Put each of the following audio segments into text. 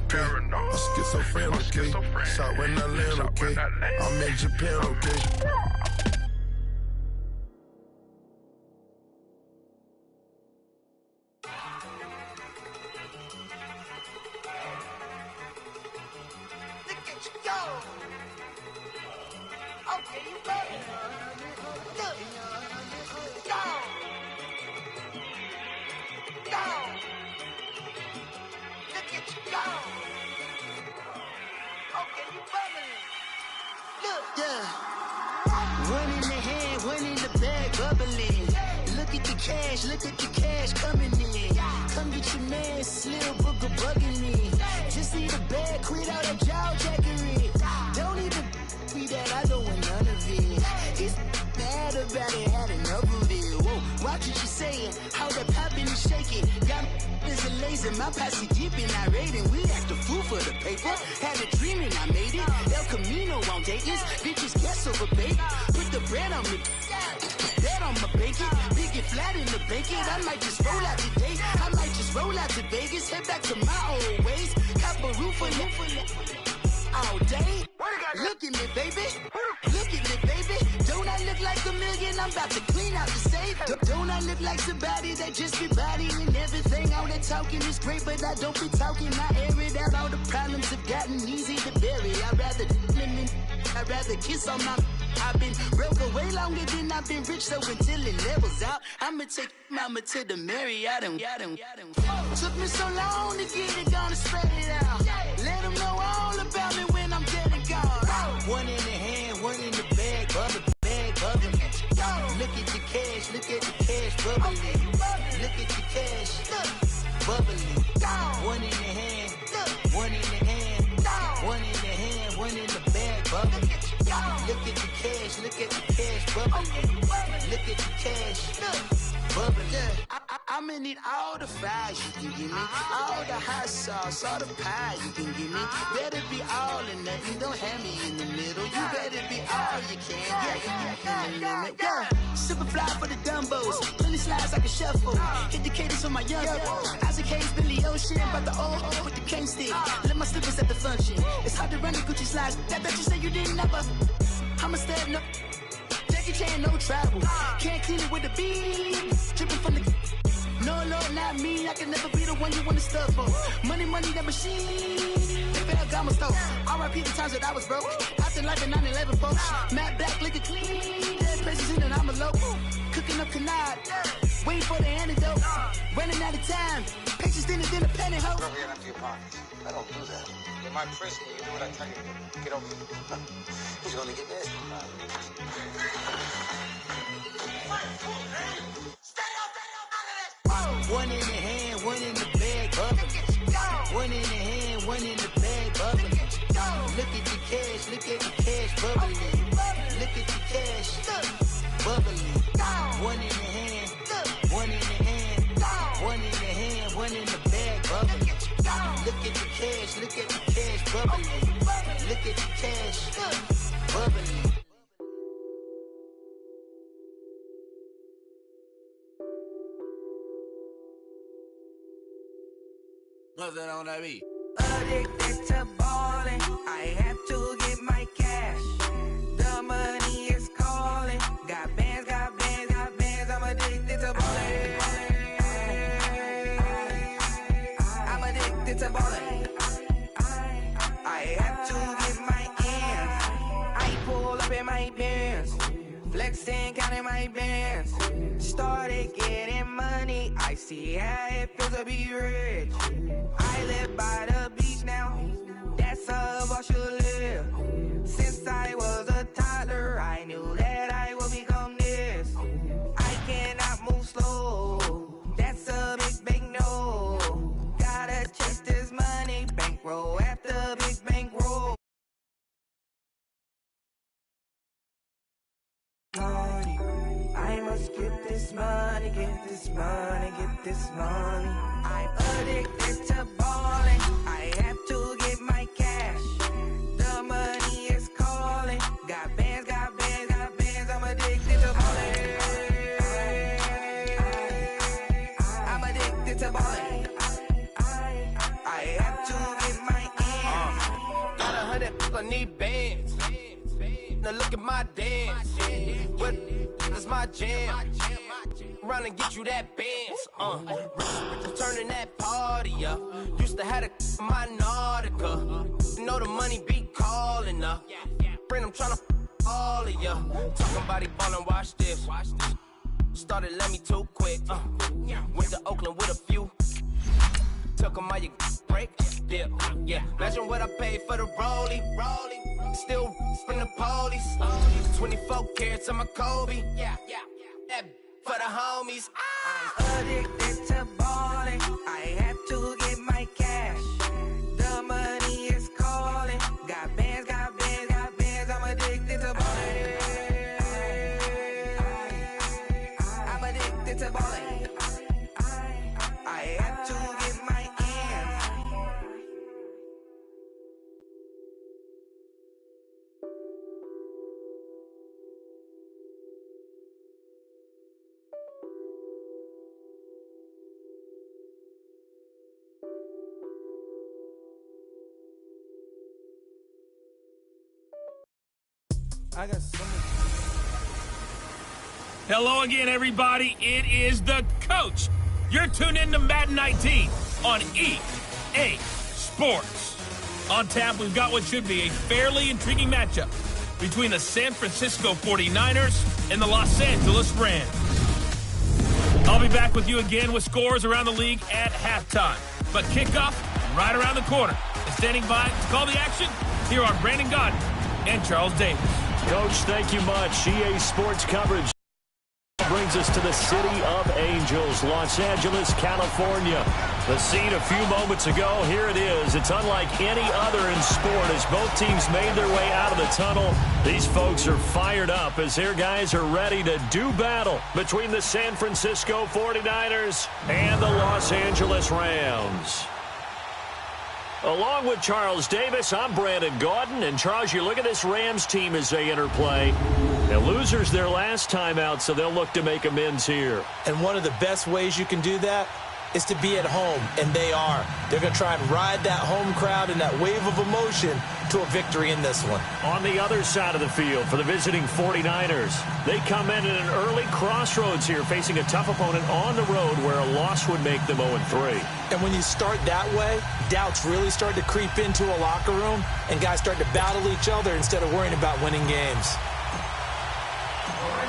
okay? I'm schizophrenic, okay? Shot when I land, okay? I'm in Japan, okay? Look at the cash coming in. Come get your man, Slim Booger bugging me. Just need a bag, quit all that jaw jackery. Don't even be that, I don't want none of it. He's mad about it, had enough of it. Whoa, watch what you saying, how that poppin' and shaking. Got is a lazy, my posse deep and I raiding. We act a fool for the paper. Had a dream and I made it. El Camino on Dayton's, bitches guess over bait. Put the bread on me. That on my bacon, big and flat in the bacon. I might just roll out today. I might just roll out to Vegas, head back to my old ways. Cop a roof for all day. Look at me, baby. Look at me, baby. Don't I look like a million? I'm about to clean out the safe. Don't I look like somebody that just be bodying everything? All that talking is great, but I don't be talking. I air it out. All the problems have gotten easy to bury. I'd rather kiss on my. I've been broke way longer than I've been rich, so until it levels out, I'ma take mama to the Marriott and took me so long to get it, gonna spread it out. Let them know all about me when I'm dead and gone. One in the hand, one in the bag, bubbling. Look at the cash, look at the cash bubbling. Look at the cash, bubbling. One in the hand, one in the hand, one in the hand, one in the bag, bubbling. Look at the cash, look at the cash bubbling. Look at the cash bubbling. I'ma need all the fries you can give me, all the hot sauce, all the pie you can give me. Better be all or nothing, don't have me in the middle. You better be all you can, yeah. Super fly for the Dumbos, plenty slides like a shuffle. Hit the cadence on my young Isaac Hayes, Billy Ocean, but the old with the cane stick. Let my slippers at the function. It's hard to run the Gucci slides. That you say you didn't never. I'm a step no. Jackie Chan, no travel. Can't clean it with the beat. Dripping from the. No, Lord, not me. I can never be the one you want to stuff for. Money, that machine. Ferragamo store. R.I.P. the times that I was broke. After life in 9/11, folks. Matte black, liquor clean. Dead places in and I'm a local. Cooking up canard. Waiting for the antidote. Running out of time. Patience thinner than a penny hoe. Don't get empty your pockets. I don't do that. In my prison, you do what I tell you to. Get over here. He's gonna get nasty. One in the hand, one in the bag, bubbling. One in the hand, one in the bag, bubbling. Look at the cash, look at the cash bubbling. Look at the cash bubbling. One in the hand, one in the hand, one in the hand, one in the bag, bubbling. Look at the cash, look at the cash bubbling. Look at the cash bubbling. Nothing on that beat. Addicted to ballin', I have to get my cash. The money is calling. Got bands, got bands, got bands. I'm addicted to ballin'. I'm addicted to ballin'. I have to get my ends. I pull up in my bands, flexing, counting my bands. Started getting money. I see how it feels to be rich. I live by the beach now. That's how I should live. Since I was a toddler, I knew that I would become this. I cannot move slow. That's a big no. Gotta chase this money, bankroll after big bankroll. I must get this money, get this money, get this money. I'm addicted to ballin'. I have to get my cash. The money is calling. Got bands, got bands, got bands. I'm addicted to ballin'. I'm addicted to ballin'. I have to get my I need bands. Now look at my dance. What is my jam? Run and get you that bands. Turning that party up. Used to have a my Nautica. Know the money be calling up. Friend, I'm tryna all of ya. Talking about he ballin', watch this. Started let me too quick. Went to Oakland with a few. Took him all you break. Dip. Yeah. Imagine what I paid for the rollie. Still from the police. 24 carats on my Kobe. Yeah. That for the homies. I'm addicted to balling. I have to get my cash. The money is calling. Got bands, got bands, got bands. I'm addicted to balling. I'm addicted to balling. I have to get my hands. I got so much. Hello again, everybody. It is the coach. You're tuned in to Madden 19 on EA Sports. On tap, we've got what should be a fairly intriguing matchup between the San Francisco 49ers and the Los Angeles Rams. I'll be back with you again with scores around the league at halftime. But kickoff right around the corner. And standing by to call the action, here are Brandon Godden and Charles Davis. Coach, thank you much. EA Sports coverage brings us to the City of Angels, Los Angeles, California. The scene a few moments ago, here it is. It's unlike any other in sport as both teams made their way out of the tunnel. These folks are fired up as their guys are ready to do battle between the San Francisco 49ers and the Los Angeles Rams. Along with Charles Davis, I'm Brandon Gaudin. And, Charles, you look at this Rams team as they interplay. They're losers their last time out, so they'll look to make amends here. And one of the best ways you can do that is to be at home, and they are. They're going to try and ride that home crowd and that wave of emotion to a victory in this one. On the other side of the field for the visiting 49ers, they come in at an early crossroads here, facing a tough opponent on the road where a loss would make them 0-3. And when you start that way, doubts really start to creep into a locker room, and guys start to battle each other instead of worrying about winning games.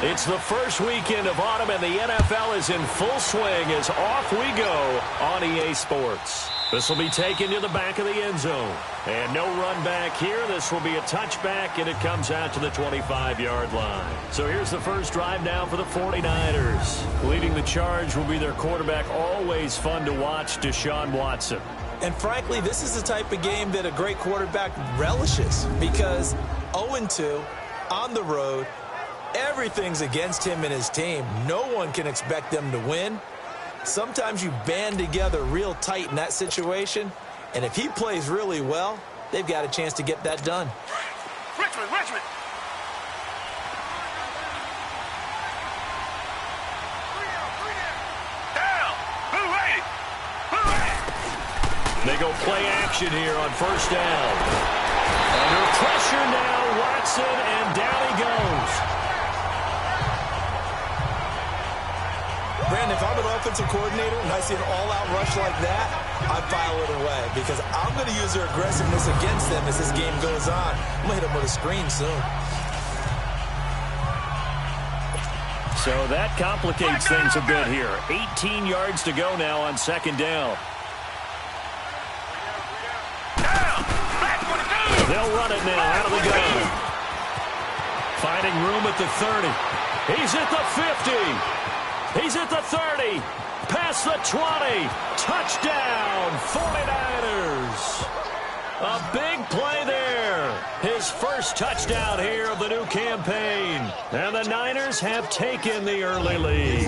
It's the first weekend of autumn, and the NFL is in full swing as off we go on EA Sports. This will be taken to the back of the end zone. And no run back here. This will be a touchback, and it comes out to the 25-yard line. So here's the first drive now for the 49ers. Leading the charge will be their quarterback, always fun to watch, Deshaun Watson. And frankly, this is the type of game that a great quarterback relishes because 0-2 on the road, everything's against him and his team. No one can expect them to win. Sometimes you band together real tight in that situation, and if he plays really well, they've got a chance to get that done. Richmond! Down! They go play action here on first down. Under pressure now, Watson, and down he goes. Brandon, if I'm an offensive coordinator and I see an all-out rush like that, I file it away because I'm going to use their aggressiveness against them as this game goes on. I'm going to hit them with a screen soon. So that complicates things a bit here. 18 yards to go now on second down. They'll run it now out of the gun. Finding room at the 30. He's at the 50. He's at the 30, past the 20, touchdown, 49ers. A big play there. His first touchdown here of the new campaign. And the Niners have taken the early lead.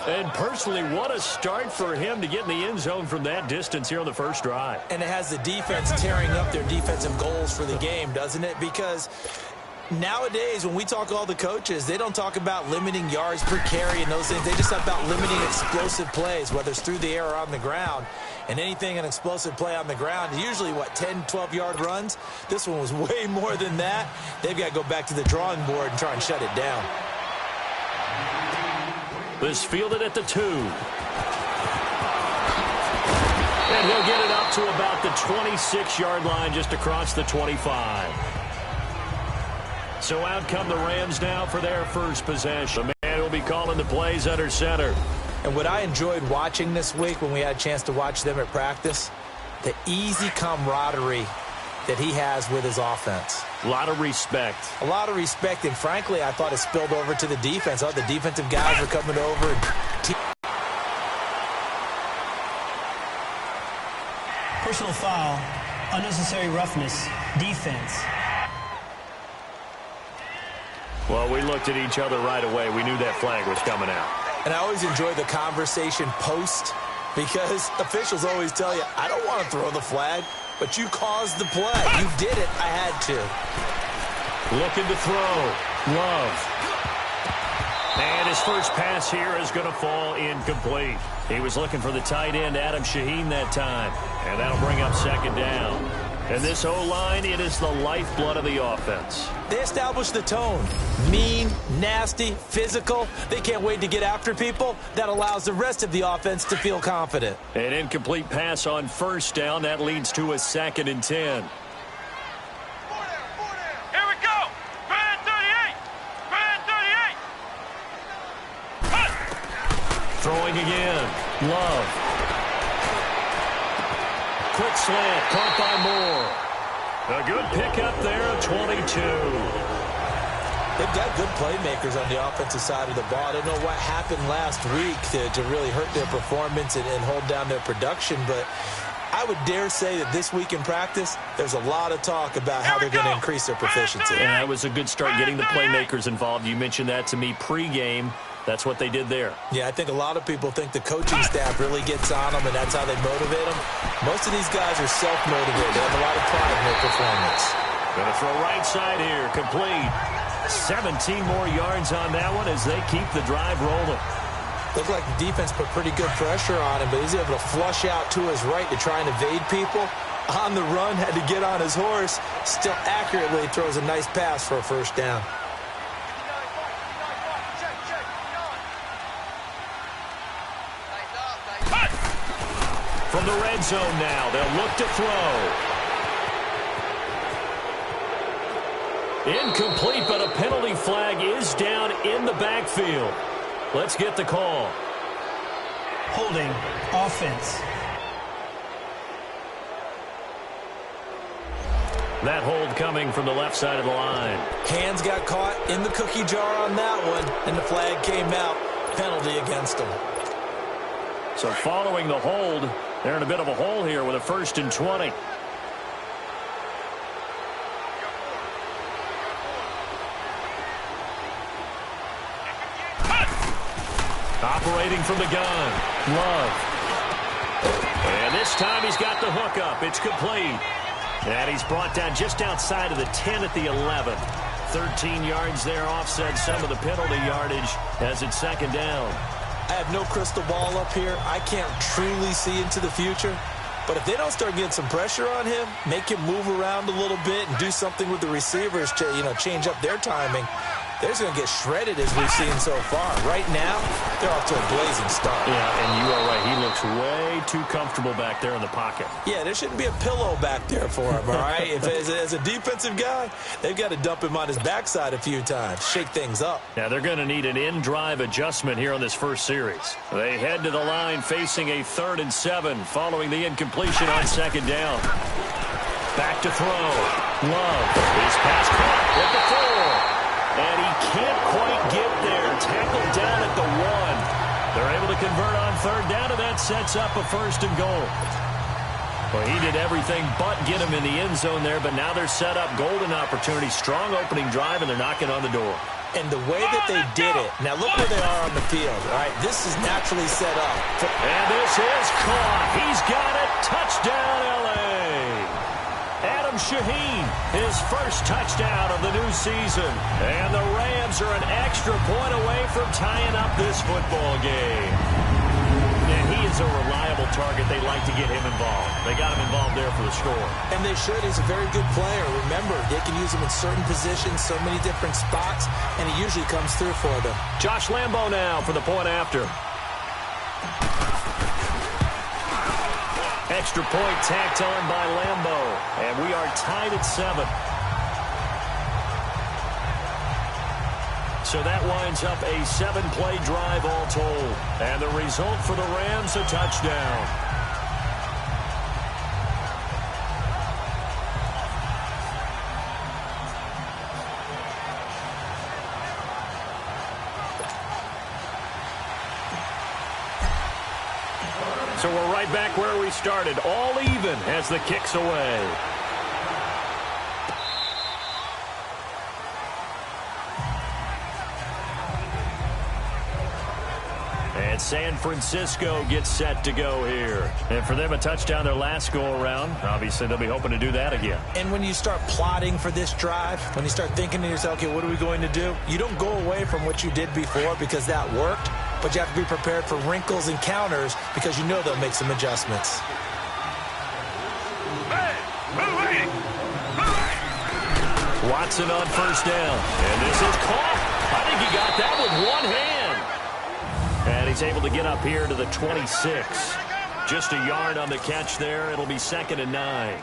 And personally, what a start for him to get in the end zone from that distance here on the first drive. And it has the defense tearing up their defensive goals for the game, doesn't it? Because nowadays, when we talk to all the coaches, they don't talk about limiting yards per carry and those things. They just talk about limiting explosive plays, whether it's through the air or on the ground. And anything an explosive play on the ground is usually, 10, 12-yard runs? This one was way more than that. They've got to go back to the drawing board and try and shut it down. This fielded at the 2. And he'll get it up to about the 26-yard line, just across the 25. So out come the Rams now for their first possession. The man will be calling the plays under center. And what I enjoyed watching this week when we had a chance to watch them at practice, the easy camaraderie that he has with his offense. A lot of respect. A lot of respect, and frankly, I thought it spilled over to the defense. Oh, the defensive guys were coming over. Personal foul, unnecessary roughness, defense. Well, we looked at each other right away. We knew that flag was coming out. And I always enjoy the conversation post, because officials always tell you, I don't want to throw the flag, but you caused the play. You did it. I had to. Looking to throw. Love. And his first pass here is going to fall incomplete. He was looking for the tight end, Adam Shaheen, that time. And that'll bring up second down. And this O-line, it is the lifeblood of the offense. They established the tone. Mean, nasty, physical. They can't wait to get after people. That allows the rest of the offense to feel confident. An incomplete pass on first down. That leads to a 2nd and 10. Here we go. Man 38. Man 38. Throwing again. Love. Quick slant, caught by Moore. A good pickup there, 22. They've got good playmakers on the offensive side of the ball. I don't know what happened last week to really hurt their performance and hold down their production, but I would dare say that this week in practice, there's a lot of talk about how they're going to increase their proficiency. And that was a good start getting the playmakers involved. You mentioned that to me pregame. That's what they did there. Yeah, I think a lot of people think the coaching staff really gets on them, and that's how they motivate them. Most of these guys are self-motivated. They have a lot of pride in their performance. Going to throw right side here, complete. 17 more yards on that one as they keep the drive rolling. Looked like the defense put pretty good pressure on him, but he's able to flush out to his right to try and evade people. On the run, had to get on his horse. Still accurately throws a nice pass for a first down. From the red zone now, they'll look to throw. Incomplete, but a penalty flag is down in the backfield. Let's get the call. Holding, offense. That hold coming from the left side of the line. Hands got caught in the cookie jar on that one, and the flag came out. Penalty against them. So following the hold, they're in a bit of a hole here with a 1st and 20. Operating from the gun, Love. And this time he's got the hook up. It's complete. And he's brought down just outside of the 10 at the 11. 13 yards there, offset some of the penalty yardage as it's second down. I have no crystal ball up here. I can't truly see into the future. But if they don't start getting some pressure on him, make him move around a little bit and do something with the receivers to, change up their timing, they're just going to get shredded as we've seen so far. Right now, they're off to a blazing start. Yeah, and you are right. He looks way too comfortable back there in the pocket. Yeah, there shouldn't be a pillow back there for him, all right? If as a defensive guy, they've got to dump him on his backside a few times, shake things up. Now, they're going to need an in-drive adjustment here on this first series. They head to the line facing a 3rd and 7 following the incompletion on second down. Back to throw. Love. His pass caught at the 4. And he can't quite get there. Tackled down at the 1. They're able to convert on 3rd down, and that sets up a 1st and goal. Well, he did everything but get him in the end zone there, but now they're set up. Golden opportunity, strong opening drive, and they're knocking on the door. And the way that they did it, now look where they are on the field, all right? This is naturally set up. And this is caught. He's got it. Touchdown, L.A. Adam Shaheen, his first touchdown of the new season. And the Rams are an extra point away from tying up this football game. And he is a reliable target, they like to get him involved. They got him involved there for the score. And they should. He's a very good player. Remember, they can use him in certain positions, so many different spots, and he usually comes through for them. Josh Lambo now for the point after. Extra point tacked on by Lambo, and we are tied at 7. So that winds up a 7-play drive all told. And the result for the Rams, a touchdown. So we're right back where we started, all even as the kick's away. And San Francisco gets set to go here. And for them, a touchdown their last go-around. Obviously, they'll be hoping to do that again. And when you start plotting for this drive, when you start thinking to yourself, okay, what are we going to do? You don't go away from what you did before because that worked, but you have to be prepared for wrinkles and counters because you know they'll make some adjustments. Watson on first down. And this is caught. I think he got that with one hand. And he's able to get up here to the 26. Just a yard on the catch there. It'll be 2nd and 9.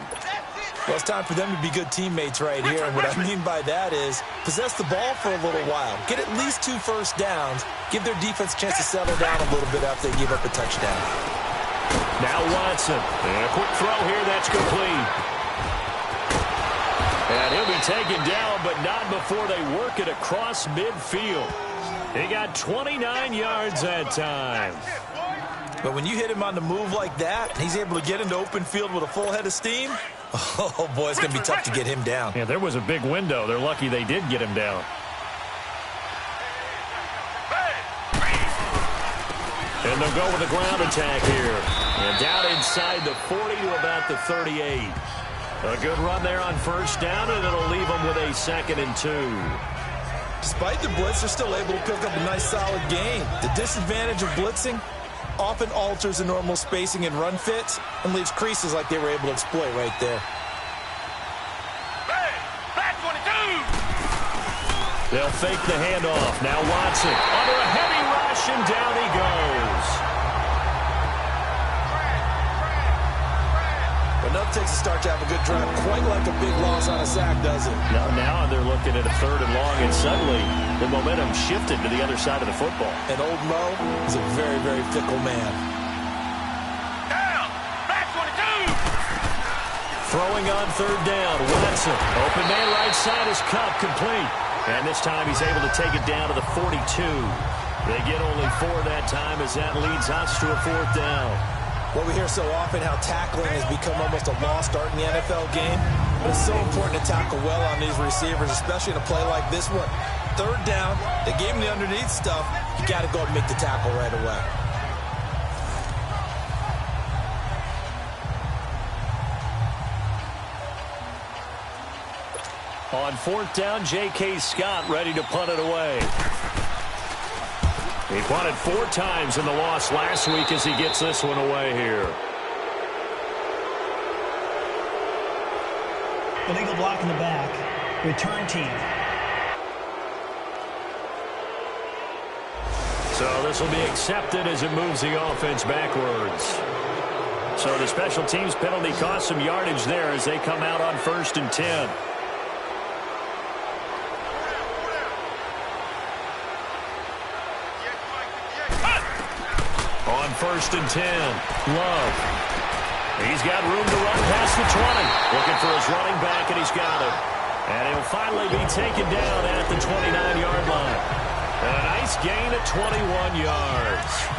Well, it's time for them to be good teammates right here. And what I mean by that is possess the ball for a little while. Get at least 2 first downs. Give their defense a chance to settle down a little bit after they give up a touchdown. Now Watson. And a quick throw here. That's complete. And he'll be taken down, but not before they work it across midfield. He got 29 yards that time. But when you hit him on the move like that, he's able to get into open field with a full head of steam, oh, boy, it's going to be tough to get him down. Yeah, there was a big window. They're lucky they did get him down. And they'll go with a ground attack here. And down inside the 40 to about the 38. A good run there on first down, and it'll leave them with a 2nd and 2. Despite the blitz, they're still able to pick up a nice, solid gain. The disadvantage of blitzing often alters the normal spacing and run fits and leaves creases like they were able to exploit right there. Hey, back 22! They'll fake the handoff. Now Watson under a heavy rush, and down he goes. Enough takes a start to have a good drive, quite like a big loss on a sack, does it? Now they're looking at a 3rd and long, and suddenly the momentum shifted to the other side of the football. And old Mo is a very, very fickle man. Down! Back 22! Throwing on 3rd down, Watson. Open man right side is Cup, complete. And this time he's able to take it down to the 42. They get only 4 that time as that leads us to a 4th down. Well, we hear so often how tackling has become almost a lost art in the NFL game. But it's so important to tackle well on these receivers, especially in a play like this one. 3rd down, they gave him the underneath stuff. You got to go and make the tackle right away. On 4th down, J.K. Scott ready to punt it away. He punted 4 times in the loss last week as he gets this one away here. Illegal block in the back. Return team. So this will be accepted as it moves the offense backwards. So the special teams penalty cost some yardage there as they come out on 1st and 10. On 1st and 10, Love. He's got room to run past the 20. Looking for his running back, and he's got him. And he'll finally be taken down at the 29-yard line. And a nice gain at 21 yards.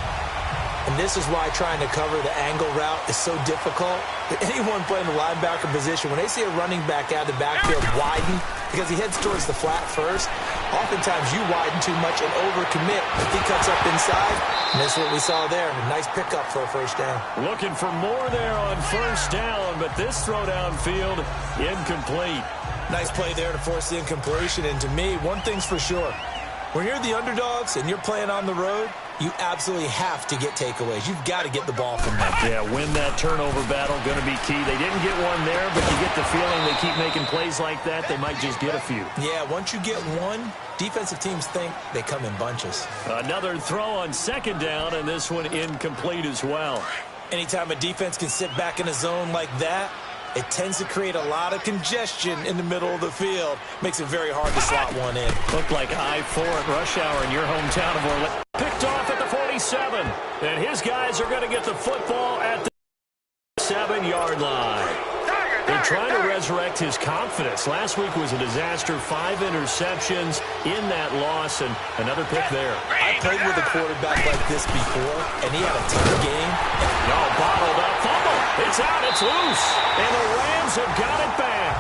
And this is why trying to cover the angle route is so difficult. Anyone playing the linebacker position, when they see a running back out of the backfield widen, because he heads towards the flat first, oftentimes you widen too much and overcommit. He cuts up inside, and that's what we saw there. A nice pickup for a 1st down. Looking for more there on 1st down, but this throw downfield incomplete. Nice play there to force the incompletion. And to me, one thing's for sure. When you're the underdogs and you're playing on the road, you absolutely have to get takeaways. You've got to get the ball from them. Yeah, win that turnover battle, going to be key. They didn't get one there, but you get the feeling they keep making plays like that, they might just get a few. Yeah, once you get one, defensive teams think they come in bunches. Another throw on second down, and this one incomplete as well. Anytime a defense can sit back in a zone like that, it tends to create a lot of congestion in the middle of the field. Makes it very hard to slot one in. Looked like I-4 at rush hour in your hometown of Orlando. Picked off at the 47. And his guys are going to get the football at the 7-yard line. They're trying to resurrect his confidence. Last week was a disaster. 5 interceptions in that loss, and another pick there. I played with a quarterback like this before, and he had a tough game. No, bottled up. Fumble. It's out. It's loose. And the Rams have got it back.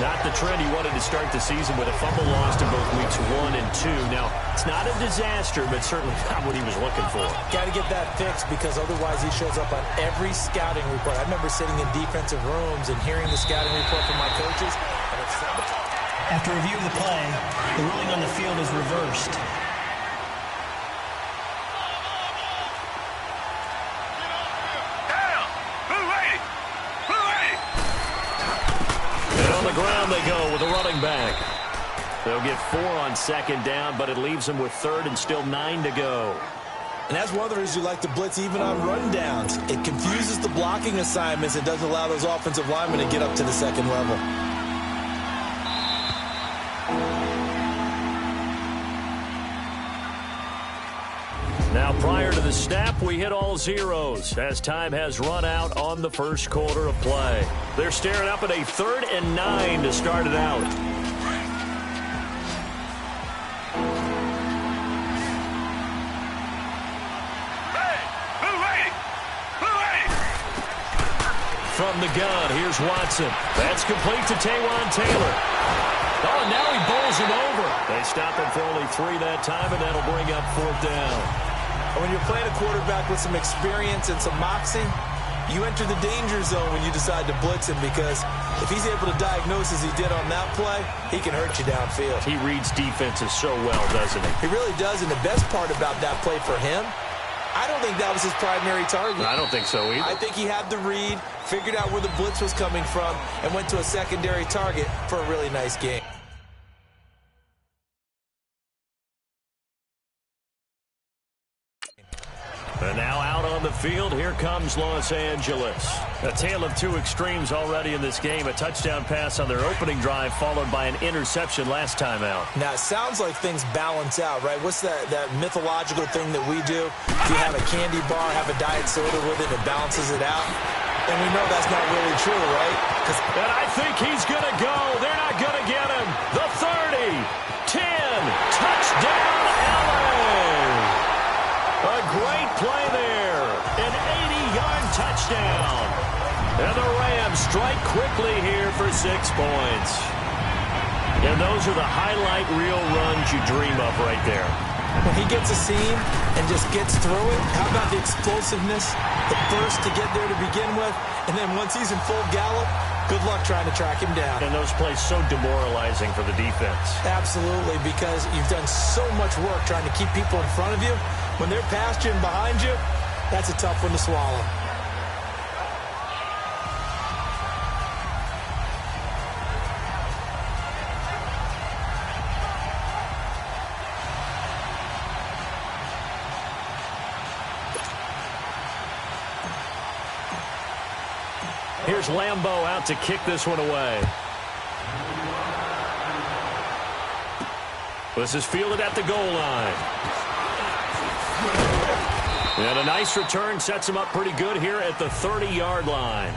Not the trend he wanted to start the season with a fumble lost in both weeks 1 and 2. Now, it's not a disaster, but certainly not what he was looking for. Got to get that fixed because otherwise he shows up on every scouting report. I remember sitting in defensive rooms and hearing the scouting report from my coaches. After review of the play, the ruling on the field is reversed. On the ground they go with a running back. They'll get 4 on second down, but it leaves them with third and still 9 to go. And that's one of the reasons you like to blitz even on rundowns. It confuses the blocking assignments. It doesn't allow those offensive linemen to get up to the second level. Now, prior to the snap, we hit all zeros as time has run out on the first quarter of play. They're staring up at a 3rd and 9 to start it out. From the gun, here's Watson. That's complete to Taywan Taylor. Oh, and now he bowls him over. They stop him for only 3 that time, and that'll bring up 4th down. When you're playing a quarterback with some experience and some moxie, you enter the danger zone when you decide to blitz him because if he's able to diagnose as he did on that play, he can hurt you downfield. He reads defenses so well, doesn't he? He really does, and the best part about that play for him, I don't think that was his primary target. I don't think so either. I think he had the read, figured out where the blitz was coming from, and went to a secondary target for a really nice game. And now out on the field, here comes Los Angeles. A tale of 2 extremes already in this game. A touchdown pass on their opening drive, followed by an interception last time out. Now, it sounds like things balance out, right? What's that mythological thing that we do? If you have a candy bar, have a diet soda with it, it balances it out. And we know that's not really true, right? And I think he's going to go. They're not going to get him. The 30, 10, touchdown, LA. A great play there. An 80-yard touchdown. And the Rams strike quickly here for 6 points. And those are the highlight reel runs you dream of right there. When he gets a seam and just gets through it, how about the explosiveness, the burst to get there to begin with, and then once he's in full gallop, good luck trying to track him down. And those plays so demoralizing for the defense. Absolutely, because you've done so much work trying to keep people in front of you. When they're past you and behind you, that's a tough one to swallow. Here's Lambeau out to kick this one away. This is fielded at the goal line. And a nice return sets him up pretty good here at the 30-yard line.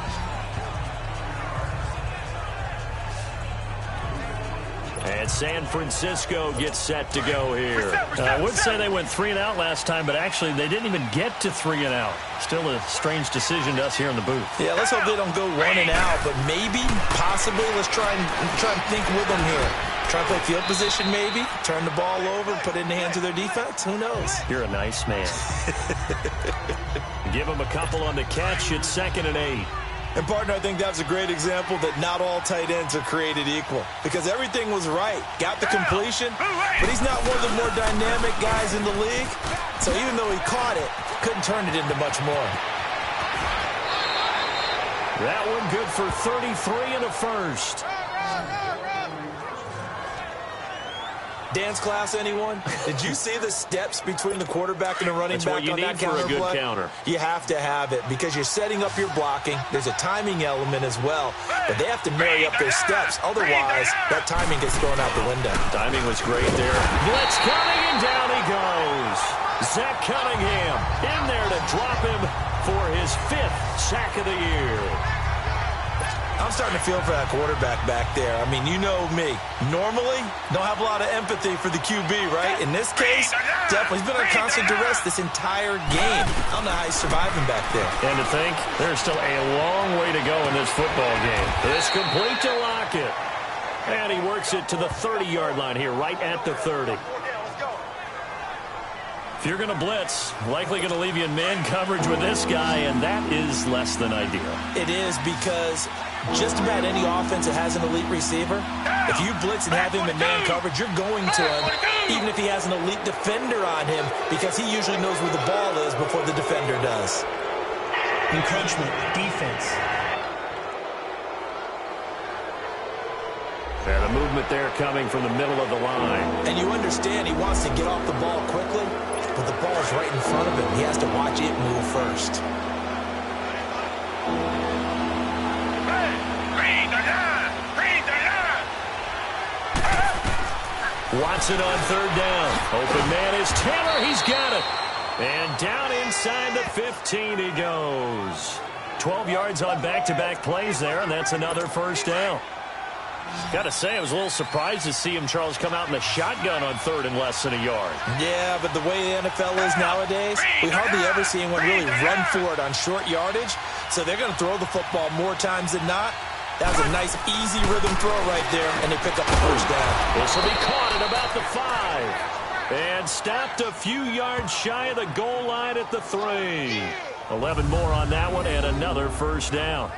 And San Francisco gets set to go here. I would say they went 3 and out last time, but actually they didn't even get to 3 and out. Still a strange decision to us here in the booth. Yeah, let's hope they don't go 1 and out, but maybe, possibly, let's try and think with them here. Try to play field position maybe, turn the ball over, put it in the hands of their defense. Who knows? You're a nice man. Give them a couple on the catch. It's 2nd and 8. And, partner, I think that was a great example that not all tight ends are created equal because everything was right. Got the completion, but he's not one of the more dynamic guys in the league. So even though he caught it, couldn't turn it into much more. That one good for 33 and a first. Dance class, anyone? Did you see the steps between the quarterback and the running That's back what you on need that for counter a good play? counter. You have to have it because you're setting up your blocking. There's a timing element as well, but they have to marry up their steps. Otherwise, that timing gets thrown out the window. Timing was great there. Blitz coming, and down he goes. Zach Cunningham in there to drop him for his 5th sack of the year. I'm starting to feel for that quarterback back there. I mean, you know me. Normally, don't have a lot of empathy for the QB, right? In this case, definitely. He's been on constant duress this entire game. I don't know how he's surviving back there. And to think, there's still a long way to go in this football game. It's complete to Lockett. And he works it to the 30-yard line here, right at the 30. If you're going to blitz, likely going to leave you in man coverage with this guy, and that is less than ideal. It is because just about any offense that has an elite receiver, if you blitz and have him in man coverage, you're going to him, even if he has an elite defender on him, because he usually knows where the ball is before the defender does. Encroachment, defense. And the movement there coming from the middle of the line. And you understand he wants to get off the ball quickly, but the ball's right in front of him. He has to watch it move first. Watson on 3rd down. Open man is Taylor. He's got it. And down inside the 15 he goes. 12 yards on back-to-back plays there, and that's another 1st down. Got to say, I was a little surprised to see him, Charles, come out in the shotgun on 3rd and less than a yard. Yeah, but the way the NFL is nowadays, we hardly ever see anyone really run for it on short yardage. So they're going to throw the football more times than not. That was a nice, easy rhythm throw right there, and they pick up the 1st down. This will be caught at about the 5. And stopped a few yards shy of the goal line at the 3. 11 more on that one, and another 1st down.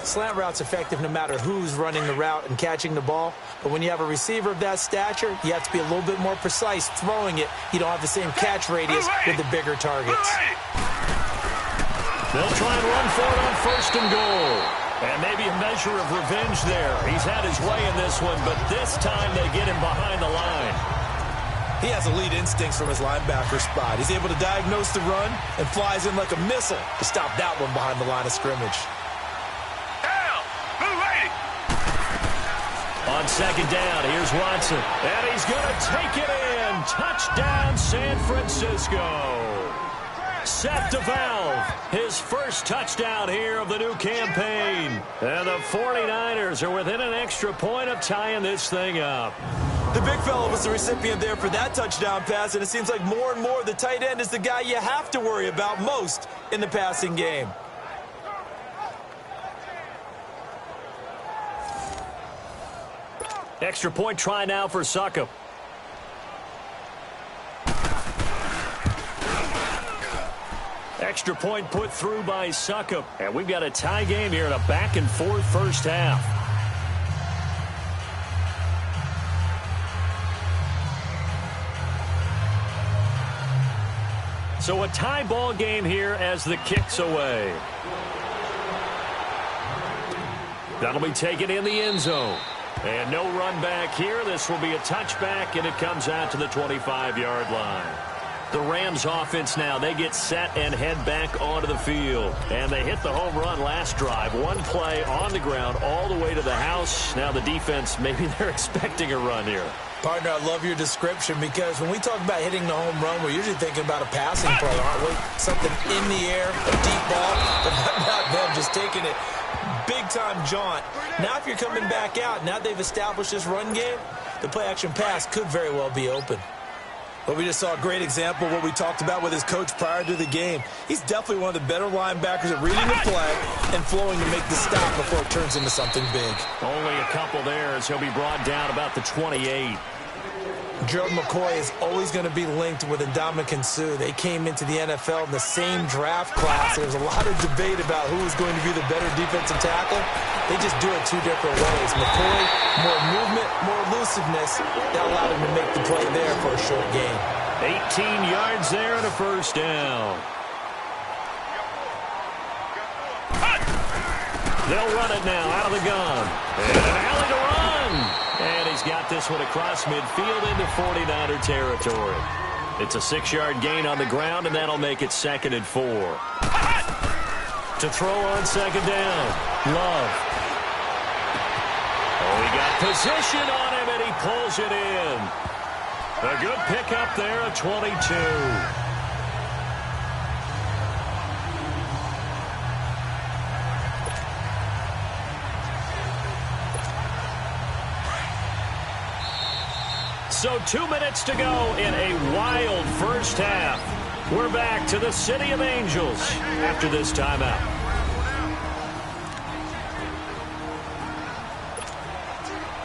Slant route's effective no matter who's running the route and catching the ball. But when you have a receiver of that stature, you have to be a little bit more precise throwing it. You don't have the same catch radius with the bigger targets. They'll try and run for it on 1st and goal. And maybe a measure of revenge there. He's had his way in this one, but this time they get him behind the line. He has elite instincts from his linebacker spot. He's able to diagnose the run and flies in like a missile to stop that one behind the line of scrimmage. On 2nd down, here's Watson. And he's going to take it in. Touchdown, San Francisco. Seth DeValve, his 1st touchdown here of the new campaign. And the 49ers are within an extra point of tying this thing up. The big fella was the recipient there for that touchdown pass, and it seems like more and more the tight end is the guy you have to worry about most in the passing game. Extra point try now for Succop. Extra point put through by Succop. And we've got a tie game here in a back-and-forth 1st half. So a tie ball game here as the kick's away. That'll be taken in the end zone. And no run back here. This will be a touchback, and it comes out to the 25-yard line. The Rams offense now, they get set and head back onto the field. And they hit the home run last drive. One play on the ground all the way to the house. Now the defense, maybe they're expecting a run here. Partner, I love your description because when we talk about hitting the home run, we're usually thinking about a passing play, aren't we? Something in the air, a deep ball, but not them just taking it. Big-time jaunt. Now if you're coming back out, now they've established this run game, the play-action pass could very well be open. But we just saw a great example of what we talked about with his coach prior to the game. He's definitely one of the better linebackers at reading the play and flowing to make the stop before it turns into something big. Only a couple there as he'll be brought down about the 28. Gerald McCoy is always going to be linked with Ndamukong Suh. They came into the NFL in the same draft class. There was a lot of debate about who was going to be the better defensive tackle. They just do it two different ways. McCoy, more movement, more elusiveness. That allowed him to make the play there for a short gain. 18 yards there and a first down. They'll run it now out of the gun. And an alley to run. And he's got this one across midfield into 49er territory. It's a 6-yard gain on the ground, and that'll make it 2nd and 4. To throw on second down. Love. Oh, he got position on him, and he pulls it in. A good pickup there at 22. So 2 minutes to go in a wild first half. We're back to the City of Angels after this timeout.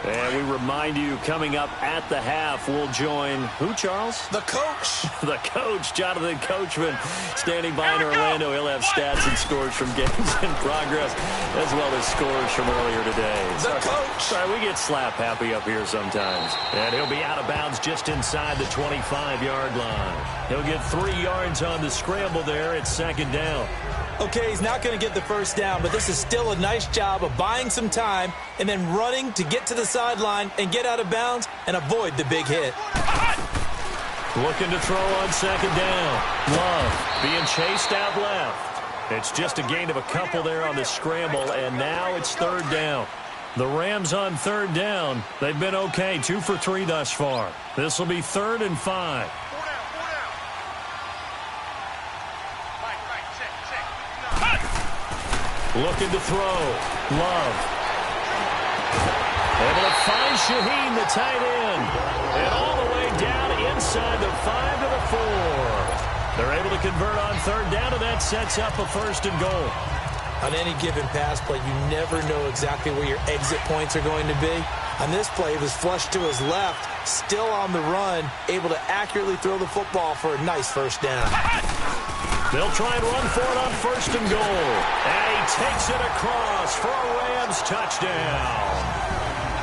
And we remind you, coming up at the half, we'll join who, Charles? The coach. The coach, Jonathan Coachman, standing by in Orlando. He'll have stats and scores from games in progress, as well as scores from earlier today. The coach. Sorry, we get slap happy up here sometimes. And he'll be out of bounds just inside the 25-yard line. He'll get 3 yards on the scramble there. It's 2nd down. Okay, he's not going to get the first down, but this is still a nice job of buying some time and then running to get to the sideline and get out of bounds and avoid the big hit. Looking to throw on second down. Love being chased out left. It's just a gain of a couple there on the scramble, and now it's 3rd down. The Rams on 3rd down. They've been okay, 2 for 3 thus far. This will be 3rd and 5. Looking to throw. Love. Able to find Shaheen, the tight end. And all the way down inside the 5 to the 4. They're able to convert on 3rd down, and that sets up a 1st and goal. On any given pass play, you never know exactly where your exit points are going to be. On this play, it was flushed to his left, still on the run, able to accurately throw the football for a nice 1st down. They'll try and run for it on 1st and goal. And he takes it across for a Rams touchdown.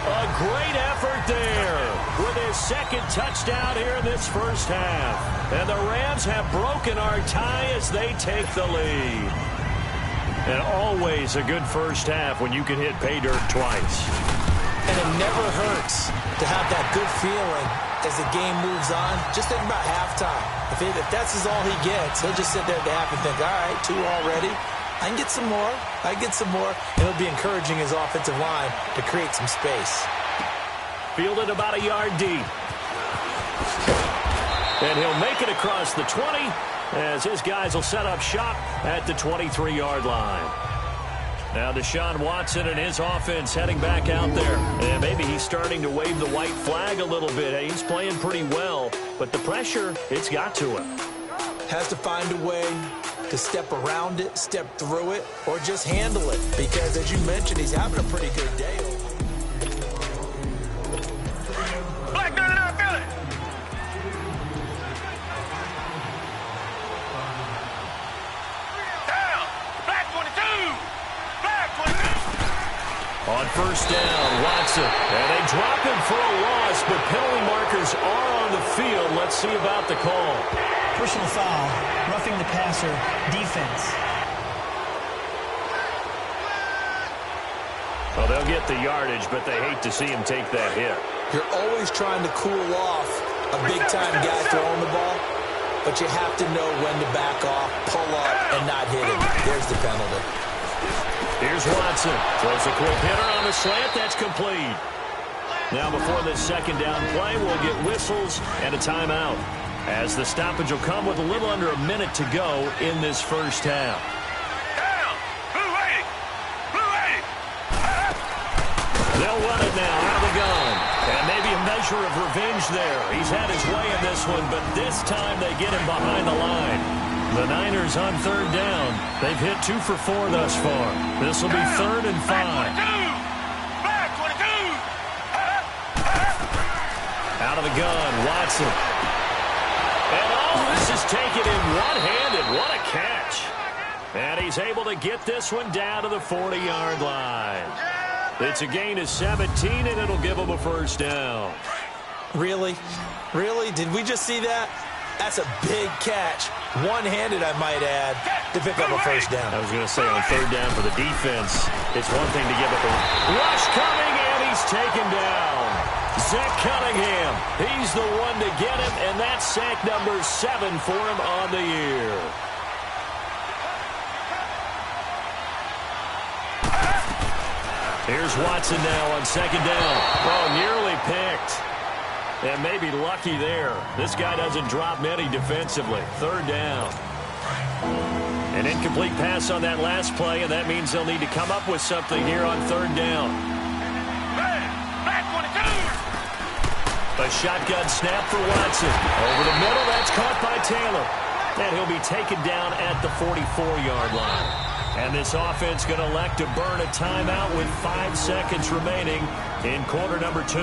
A great effort there with his 2nd touchdown here in this first half. And the Rams have broken our tie as they take the lead. And always a good first half when you can hit pay dirt twice. And it never hurts to have that good feeling as the game moves on. Just think about halftime. If that's all he gets, he'll just sit there at the half and think, all right, 2 already. I can get some more. I can get some more. And it'll be encouraging his offensive line to create some space. Fielded about a yard deep. And he'll make it across the 20 as his guys will set up shop at the 23-yard line. Now Deshaun Watson and his offense heading back out there. And maybe he's starting to wave the white flag a little bit. Hey, he's playing pretty well, but the pressure, it's got to him. Has to find a way to step around it, step through it, or just handle it. Because as you mentioned, he's having a pretty good day. Black 99, feel it! Down! Black 22! On 1st down, Watson. And they drop him for a loss, but penalty markers are on the field. Let's see about the call. Personal foul, roughing the passer, defense. Well, they'll get the yardage, but they hate to see him take that hit. You're always trying to cool off a big-time guy throwing the ball, but you have to know when to back off, pull up, and not hit him. There's the penalty. Here's Watson. Throws a quick hitter on the slant. That's complete. Now before this 2nd down play, we'll get whistles and a timeout, as the stoppage will come with a little under a minute to go in this first half. Down! Blue 80! Blue 80! They'll run it now out of the gun. And maybe a measure of revenge there. He's had his way in this one, but this time they get him behind the line. The Niners on 3rd down. They've hit 2 for 4 thus far. This will be 3rd and 5. Black 22! Out of the gun, Watson. And this is taken in one-handed. What a catch. And he's able to get this one down to the 40-yard line. It's a gain of 17, and it'll give him a first down. Really? Really? Did we just see that? That's a big catch. One-handed, I might add, to pick up a first down. I was going to say on third down for the defense, it's one thing to give up a rush coming, and he's taken down. Zach Cunningham, he's the one to get him, and that's sack number 7 for him on the year. Here's Watson now on second down. Oh, nearly picked. And maybe lucky there. This guy doesn't drop many defensively. Third down. An incomplete pass on that last play, and that means they'll need to come up with something here on third down. A shotgun snap for Watson. Over the middle, that's caught by Taylor. And he'll be taken down at the 44-yard line. And this offense going to elect to burn a timeout with 5 seconds remaining in quarter number 2.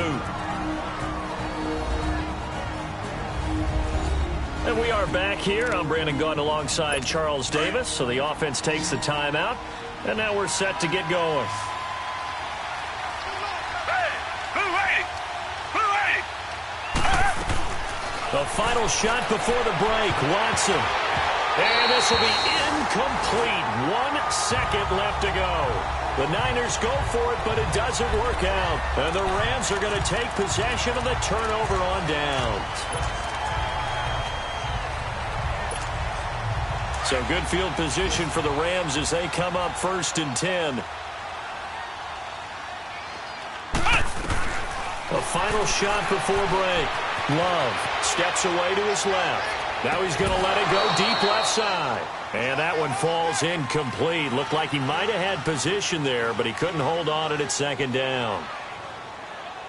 And we are back here. I'm Brandon Gaudin alongside Charles Davis. So the offense takes the timeout. And now we're set to get going. The final shot before the break. Watson. And this will be incomplete. 1 second left to go. The Niners go for it, but it doesn't work out. And the Rams are going to take possession of the turnover on downs. So good field position for the Rams as they come up 1st and 10. A final shot before break. Love steps away to his left. Now he's going to let it go deep left side. And that one falls incomplete. Looked like he might have had position there, but he couldn't hold on at second down.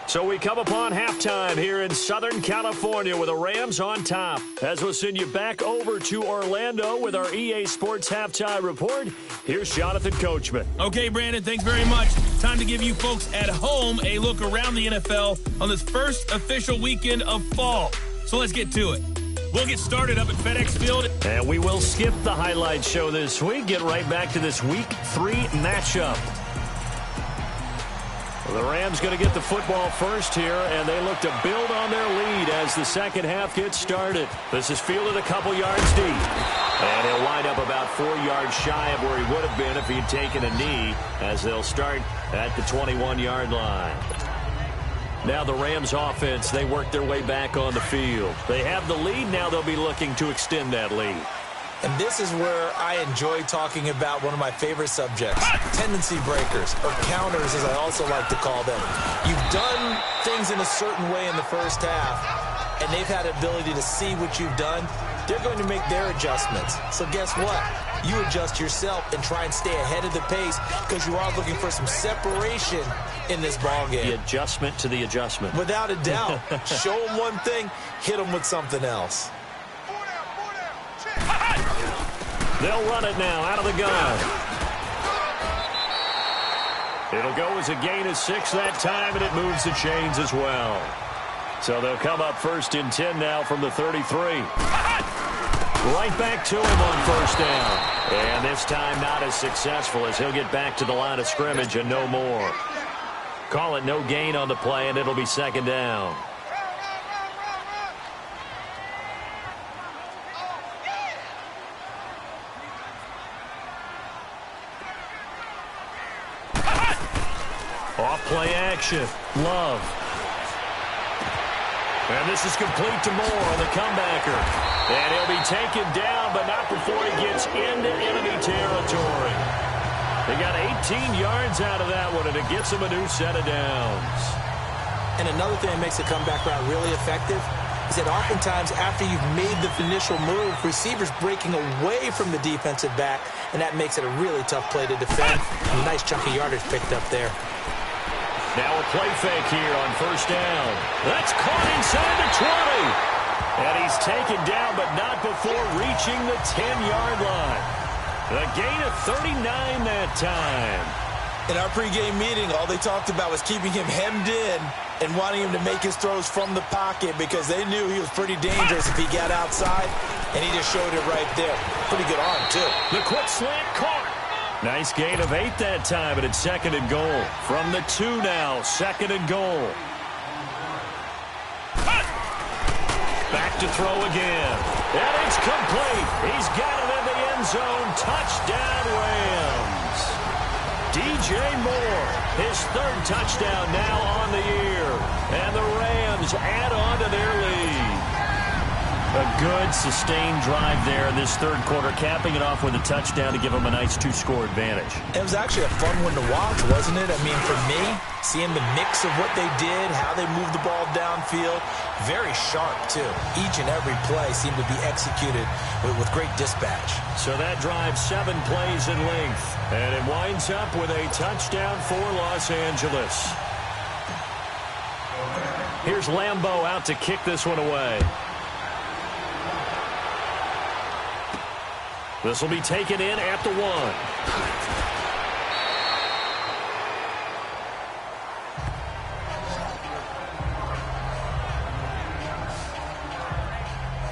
So we come upon halftime here in Southern California with the Rams on top. As we'll send you back over to Orlando with our EA Sports Halftime Report, here's Jonathan Coachman. Okay, Brandon, thanks very much. Time to give you folks at home a look around the NFL on this first official weekend of fall. So let's get to it. We'll get started up at FedEx Field. And we will skip the highlight show this week. Get right back to this Week 3 matchup. The Rams going to get the football first here, and they look to build on their lead as the second half gets started. This is fielded a couple yards deep. And he'll wind up about 4 yards shy of where he would have been if he had taken a knee, as they'll start at the 21-yard line. Now the Rams offense, they work their way back on the field. They have the lead. Now they'll be looking to extend that lead. And this is where I enjoy talking about one of my favorite subjects, tendency breakers, or counters as I also like to call them. You've done things in a certain way in the first half, and they've had the ability to see what you've done. They're going to make their adjustments. So guess what? You adjust yourself and try and stay ahead of the pace because you are looking for some separation in this ballgame. The adjustment to the adjustment. Without a doubt. Show them one thing, hit them with something else. They'll run it now out of the gun. It'll go as a gain of 6 that time, and it moves the chains as well. So they'll come up 1st and 10 now from the 33. Right back to him on first down. And this time not as successful as he'll get back to the line of scrimmage and no more. Call it no gain on the play, and it'll be second down. Off play action. Love. And this is complete to Moore on the comebacker. And he'll be taken down, but not before he gets into enemy territory. They got 18 yards out of that one, and it gets him a new set of downs. And another thing that makes the comeback route really effective is that oftentimes after you've made the initial move, receivers breaking away from the defensive back, and that makes it a really tough play to defend. A nice chunk of yardage picked up there. Now a play fake here on first down. That's caught inside the 20. And he's taken down, but not before reaching the 10-yard line. A gain of 39 that time. In our pregame meeting, all they talked about was keeping him hemmed in and wanting him to make his throws from the pocket because they knew he was pretty dangerous if he got outside, and he just showed it right there. Pretty good arm, too. The quick slant caught. Nice gain of 8 that time, and it's 2nd and goal. From the 2 now, 2nd and goal. Back to throw again. And it's complete. He's got it in the end zone. Touchdown, Rams. DJ Moore, his 3rd touchdown now on the year. And the Rams add on to their lead. A good, sustained drive there in this 3rd quarter, capping it off with a touchdown to give them a nice 2-score advantage. It was actually a fun one to watch, wasn't it? I mean, for me, seeing the mix of what they did, how they moved the ball downfield, very sharp, too. Each and every play seemed to be executed with great dispatch. So that drive 7 plays in length, and it winds up with a touchdown for Los Angeles. Here's Lambeau out to kick this one away. This will be taken in at the 1.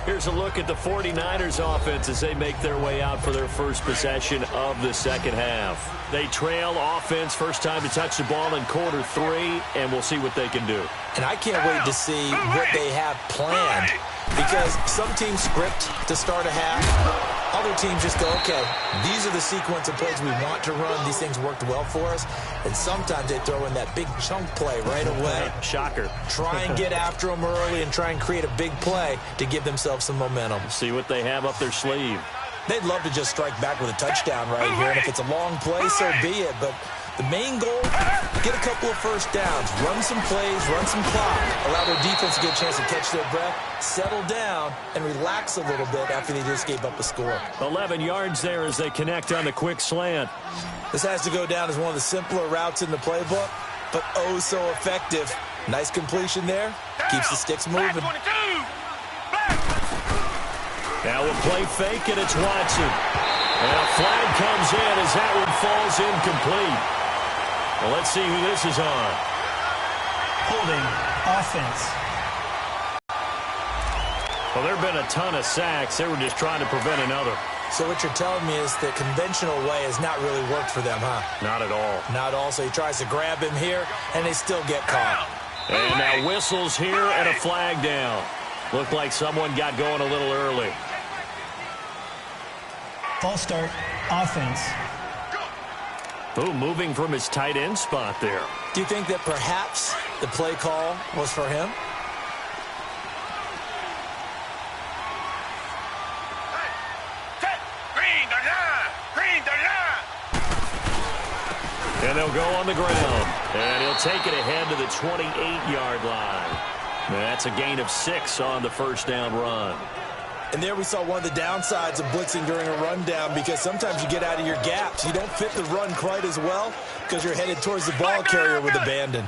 Here's a look at the 49ers offense as they make their way out for their first possession of the second half. They trail offense, first time to touch the ball in quarter 3, and we'll see what they can do. And I can't wait to see what they have planned, because some teams script to start a half. Other teams just go, okay, these are the sequence of plays we want to run. These things worked well for us. And sometimes they throw in that big chunk play right away. Shocker. Try and get after them early and try and create a big play to give themselves some momentum. See what they have up their sleeve. They'd love to just strike back with a touchdown right here. And if it's a long play, so be it. But the main goal, get a couple of first downs, run some plays, run some clock, allow their defense to get a chance to catch their breath, settle down, and relax a little bit after they just gave up a score. 11 yards there as they connect on the quick slant. This has to go down as one of the simpler routes in the playbook, but oh so effective. Nice completion there. Keeps the sticks moving. Now a play fake, and it's Watson. And a flag comes in as that one falls incomplete. Well, let's see who this is on. Holding offense. Well, there have been a ton of sacks. They were just trying to prevent another. So what you're telling me is the conventional way has not really worked for them, huh? Not at all. Not at all. So he tries to grab him here, and they still get caught. And now whistles here and a flag down. Looked like someone got going a little early. False start, offense. Ooh, moving from his tight end spot there. Do you think that perhaps the play call was for him? And they'll go on the ground. And he'll take it ahead to the 28-yard line. That's a gain of 6 on the first down run. And there we saw one of the downsides of blitzing during a rundown, because sometimes you get out of your gaps. You don't fit the run quite as well because you're headed towards the ball carrier with abandon.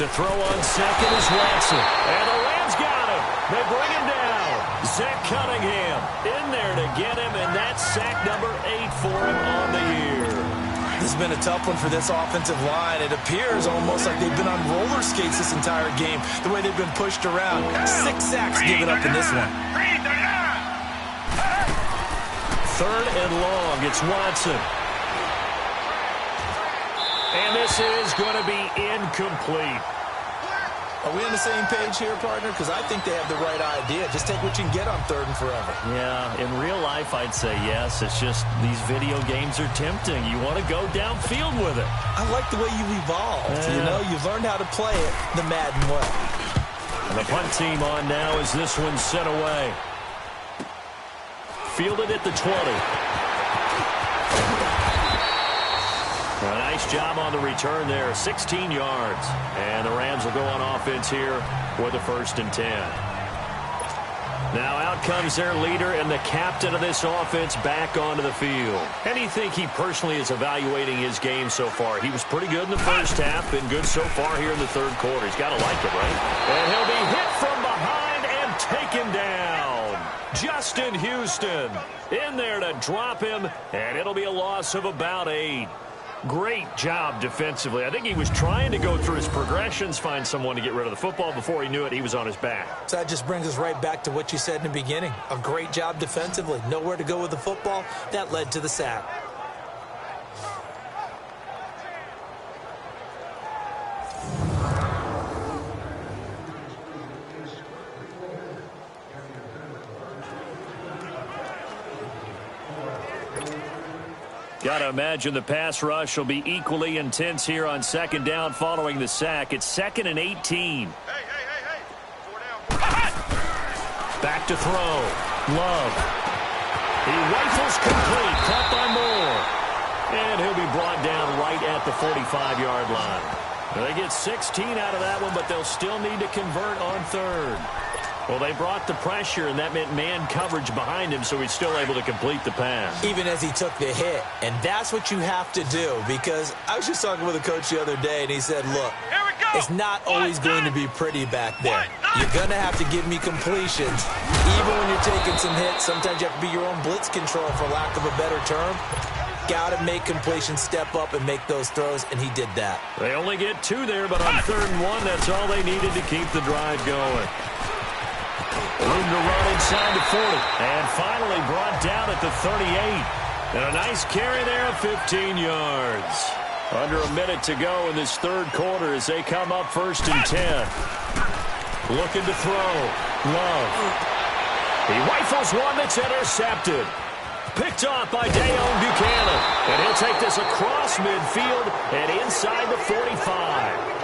To throw on second is Watson. And the Rams got him. They bring him down. Zach Cunningham in there to get him, and that's sack number 8 for him on the year. This has been a tough one for this offensive line. It appears almost like they've been on roller skates this entire game, the way they've been pushed around. 6 sacks given up in this one. 3rd and long. It's Watson. And this is going to be incomplete. Are we on the same page here, partner? Because I think they have the right idea. Just take what you can get on 3rd and forever. Yeah, in real life, I'd say yes. It's just these video games are tempting. You want to go downfield with it. I like the way you evolved. Yeah. You know, you've learned how to play it the Madden way. And the punt team on now as this one's sent away. Fielded at the 20. A nice job on the return there, 16 yards. And the Rams will go on offense here with a 1st and 10. Now out comes their leader and the captain of this offense back onto the field. And you think he personally is evaluating his game so far? He was pretty good in the first half, been good so far here in the 3rd quarter. He's got to like it, right? And he'll be hit from behind and taken down. Justin Houston in there to drop him, and it'll be a loss of about 8. Great job defensively. I think he was trying to go through his progressions, find someone to get rid of the football. Before he knew it, he was on his back. So that just brings us right back to what you said in the beginning. A great job defensively. Nowhere to go with the football. That led to the sack. Got to imagine the pass rush will be equally intense here on second down following the sack. It's 2nd and 18. Hey. 4 down. Back to throw. Love. He rifles complete. Caught by Moore. And he'll be brought down right at the 45-yard line. Now they get 16 out of that one, but they'll still need to convert on third. Well, they brought the pressure, and that meant man coverage behind him, so he's still able to complete the pass. Even as he took the hit. And that's what you have to do, because I was just talking with a coach the other day, and he said, look, it's not always going to be pretty back there. You're going to have to give me completions. Even when you're taking some hits, sometimes you have to be your own blitz control, for lack of a better term. Got to make completions, step up, and make those throws, and he did that. They only get 2 there, but on 3rd and 1, that's all they needed to keep the drive going. Room to run inside the 40. And finally brought down at the 38. And a nice carry there of 15 yards. Under a minute to go in this 3rd quarter as they come up 1st and 10. Looking to throw. Love. He rifles one that's intercepted. Picked off by Dayon Buchanan. And he'll take this across midfield and inside the 45.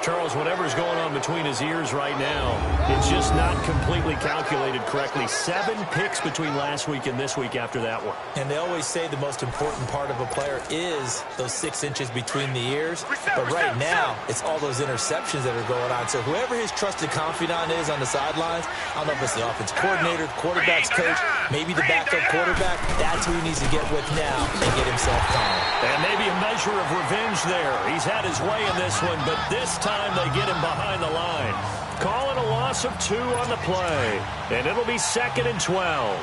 Charles, whatever's going on between his ears right now, it's just not completely calculated correctly. 7 picks between last week and this week after that one. And they always say the most important part of a player is those 6 inches between the ears. But right now, it's all those interceptions that are going on. So whoever his trusted confidant is on the sidelines, I don't know if it's the offense coordinator, the quarterback's coach, maybe the backup quarterback, that's who he needs to get with now and get himself calm. And maybe a measure of revenge there. He's had his way in this one, but this time they get him behind the line. Calling a loss of 2 on the play. And it'll be 2nd and 12.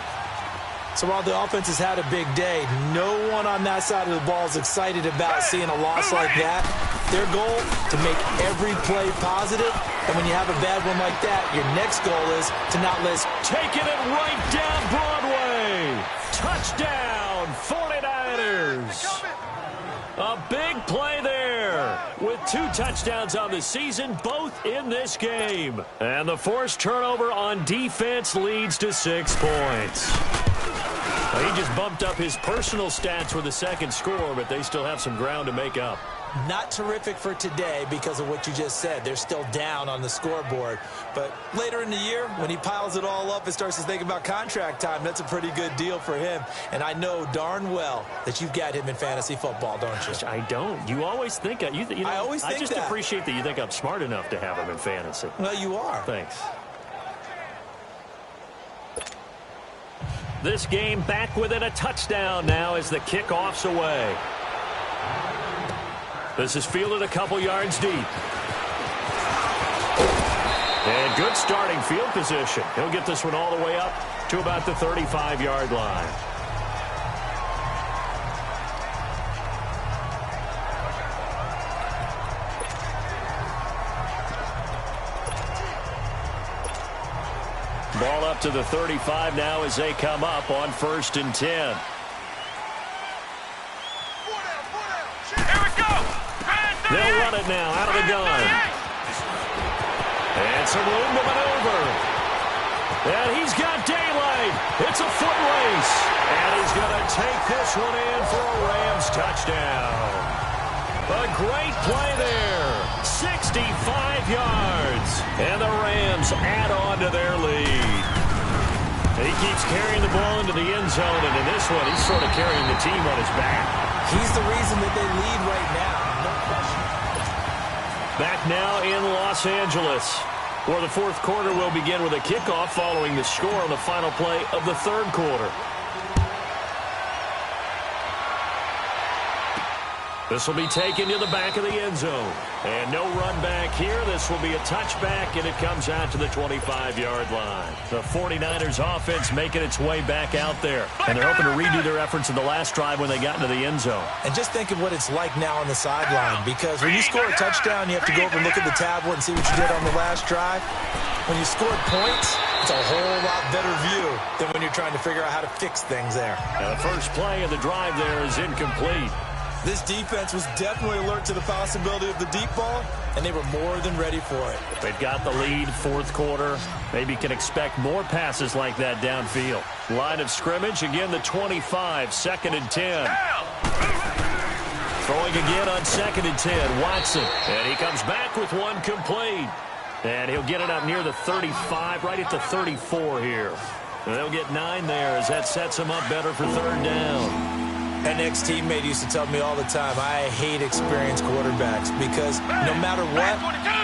So while the offense has had a big day, no one on that side of the ball is excited about seeing a loss like that. Their goal, to make every play positive. And when you have a bad one like that, your next goal is to not let... Taking it right down Broadway. Touchdown, 49ers. A big play there with 2 touchdowns on the season, both in this game. And the forced turnover on defense leads to 6 points. Well, he just bumped up his personal stats with the 2nd score, but they still have some ground to make up. Not terrific for today because of what you just said. They're still down on the scoreboard. But later in the year, when he piles it all up and starts to think about contract time, that's a pretty good deal for him. And I know darn well that you've got him in fantasy football, don't you? I don't. You always think... I always think I just appreciate that you think I'm smart enough to have him in fantasy. Well, you are. Thanks. This game back within a touchdown now as the kickoff's away. This is fielded a couple yards deep. And good starting field position. He'll get this one all the way up to about the 35-yard line. Ball up to the 35 now as they come up on 1st and 10. They'll run it now out of the gun. And some room to maneuver. And he's got daylight. It's a foot race. And he's going to take this one in for a Rams touchdown. A great play there. 65 yards. And the Rams add on to their lead. He keeps carrying the ball into the end zone. And in this one, he's sort of carrying the team on his back. He's the reason that they lead right now. No question. Back now in Los Angeles, where the 4th quarter will begin with a kickoff following the score on the final play of the 3rd quarter. This will be taken to the back of the end zone. And no run back here. This will be a touchback, and it comes out to the 25-yard line. The 49ers offense making its way back out there. And they're hoping to redo their efforts in the last drive when they got into the end zone. And just think of what it's like now on the sideline, because when you score a touchdown, you have to go over and look at the tablet and see what you did on the last drive. When you scored points, it's a whole lot better view than when you're trying to figure out how to fix things there. And the first play of the drive there is incomplete. This defense was definitely alert to the possibility of the deep ball, and they were more than ready for it. They've got the lead, fourth quarter. Maybe can expect more passes like that downfield. Line of scrimmage, again the 25, 2nd and 10. Throwing again on 2nd and 10, Watson. And he comes back with one complete. And he'll get it up near the 35, right at the 34 here. And they'll get 9 there as that sets him up better for 3rd down. An ex-teammate used to tell me all the time, I hate experienced quarterbacks because no matter what,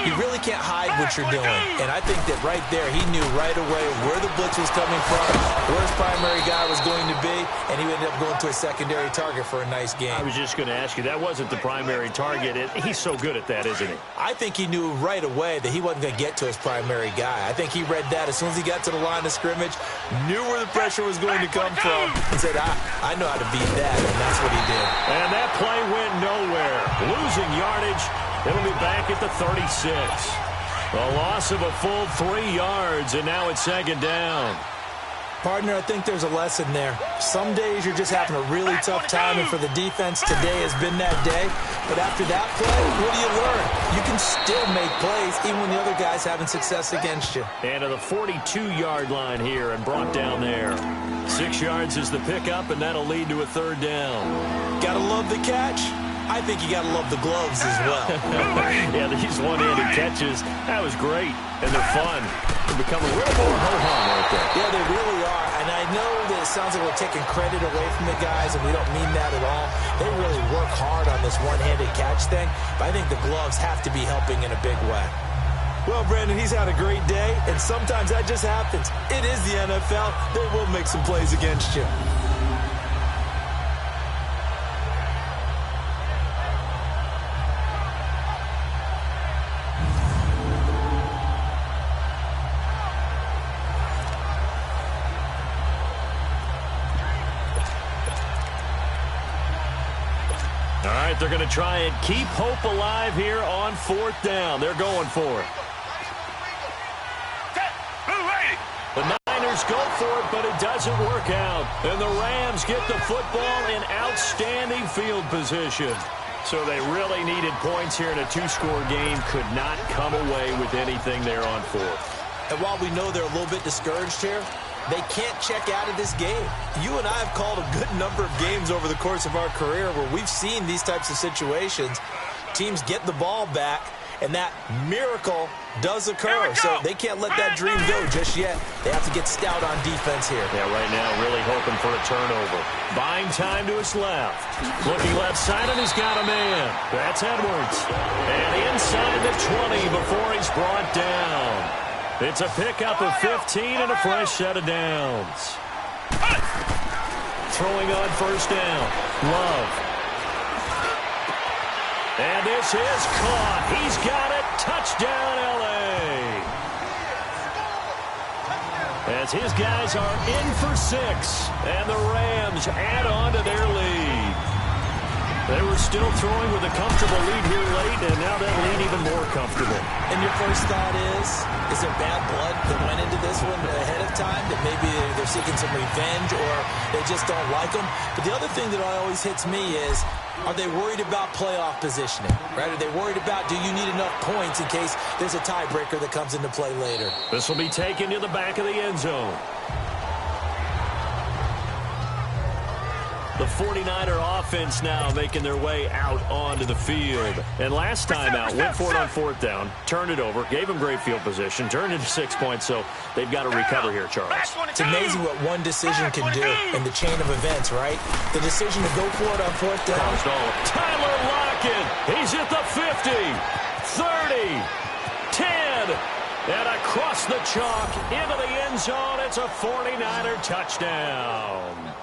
you really can't hide what you're doing. And I think that right there, he knew right away where the blitz was coming from, where his primary guy was going to be, and he ended up going to a secondary target for a nice game. I was just going to ask you, that wasn't the primary target. He's so good at that, isn't he? I think he knew right away that he wasn't going to get to his primary guy. I think he read that as soon as he got to the line of scrimmage, knew where the pressure was going to come from, and said, I know how to beat that. And that's what he did. And that play went nowhere. Losing yardage. It'll be back at the 36. A loss of a full 3 yards, and now it's 2nd down. Partner, I think there's a lesson there. Some days you're just having a really tough time, and for the defense, today has been that day. But after that play, what do you learn? You can still make plays even when the other guy's having success against you. And to the 42-yard line here and brought down there. 6 yards is the pickup, and that'll lead to a 3rd down. Gotta love the catch. I think you gotta love the gloves as well. Yeah, these one-handed catches, that was great, and they're fun. They become a little more ho-hum right there. Yeah, they really are, and I know that it sounds like we're taking credit away from the guys, and we don't mean that at all. They really work hard on this one-handed catch thing, but I think the gloves have to be helping in a big way. Well, Brandon, he's had a great day, and sometimes that just happens. It is the NFL. They will make some plays against you. All right, they're going to try and keep hope alive here on 4th down. They're going for it. The Niners go for it, but it doesn't work out. And the Rams get the football in outstanding field position. So they really needed points here in a 2-score game. Could not come away with anything there on 4th. And while we know they're a little bit discouraged here, they can't check out of this game. You and I have called a good number of games over the course of our career where we've seen these types of situations. Teams get the ball back, and that miracle does occur. So they can't let that dream go just yet. They have to get stout on defense here. Yeah, right now really hoping for a turnover. Buying time to his left. Looking left side, and he's got a man. That's Edwards. And inside the 20 before he's brought down. It's a pickup of 15 and a fresh set of downs. Throwing on 1st down. Love. And this is caught. He's got it. Touchdown, L.A. As his guys are in for 6, and the Rams add on to their lead. They were still throwing with a comfortable lead here late, and now that lead even more comfortable. And your first thought is there bad blood that went into this one ahead of time, that maybe they're seeking some revenge or they just don't like them? But the other thing that always hits me is, are they worried about playoff positioning, right? Are they worried about, do you need enough points in case there's a tiebreaker that comes into play later? This will be taken to the back of the end zone. The 49er offense now making their way out onto the field. And last time out, went for it on 4th down, turned it over, gave them great field position, turned into 6 points, so they've got to recover here, Charles. It's amazing what one decision can do in the chain of events, right? The decision to go for it on 4th down. Tyler Lockett, he's at the 50, 30, 10, and across the chalk into the end zone. It's a 49er touchdown.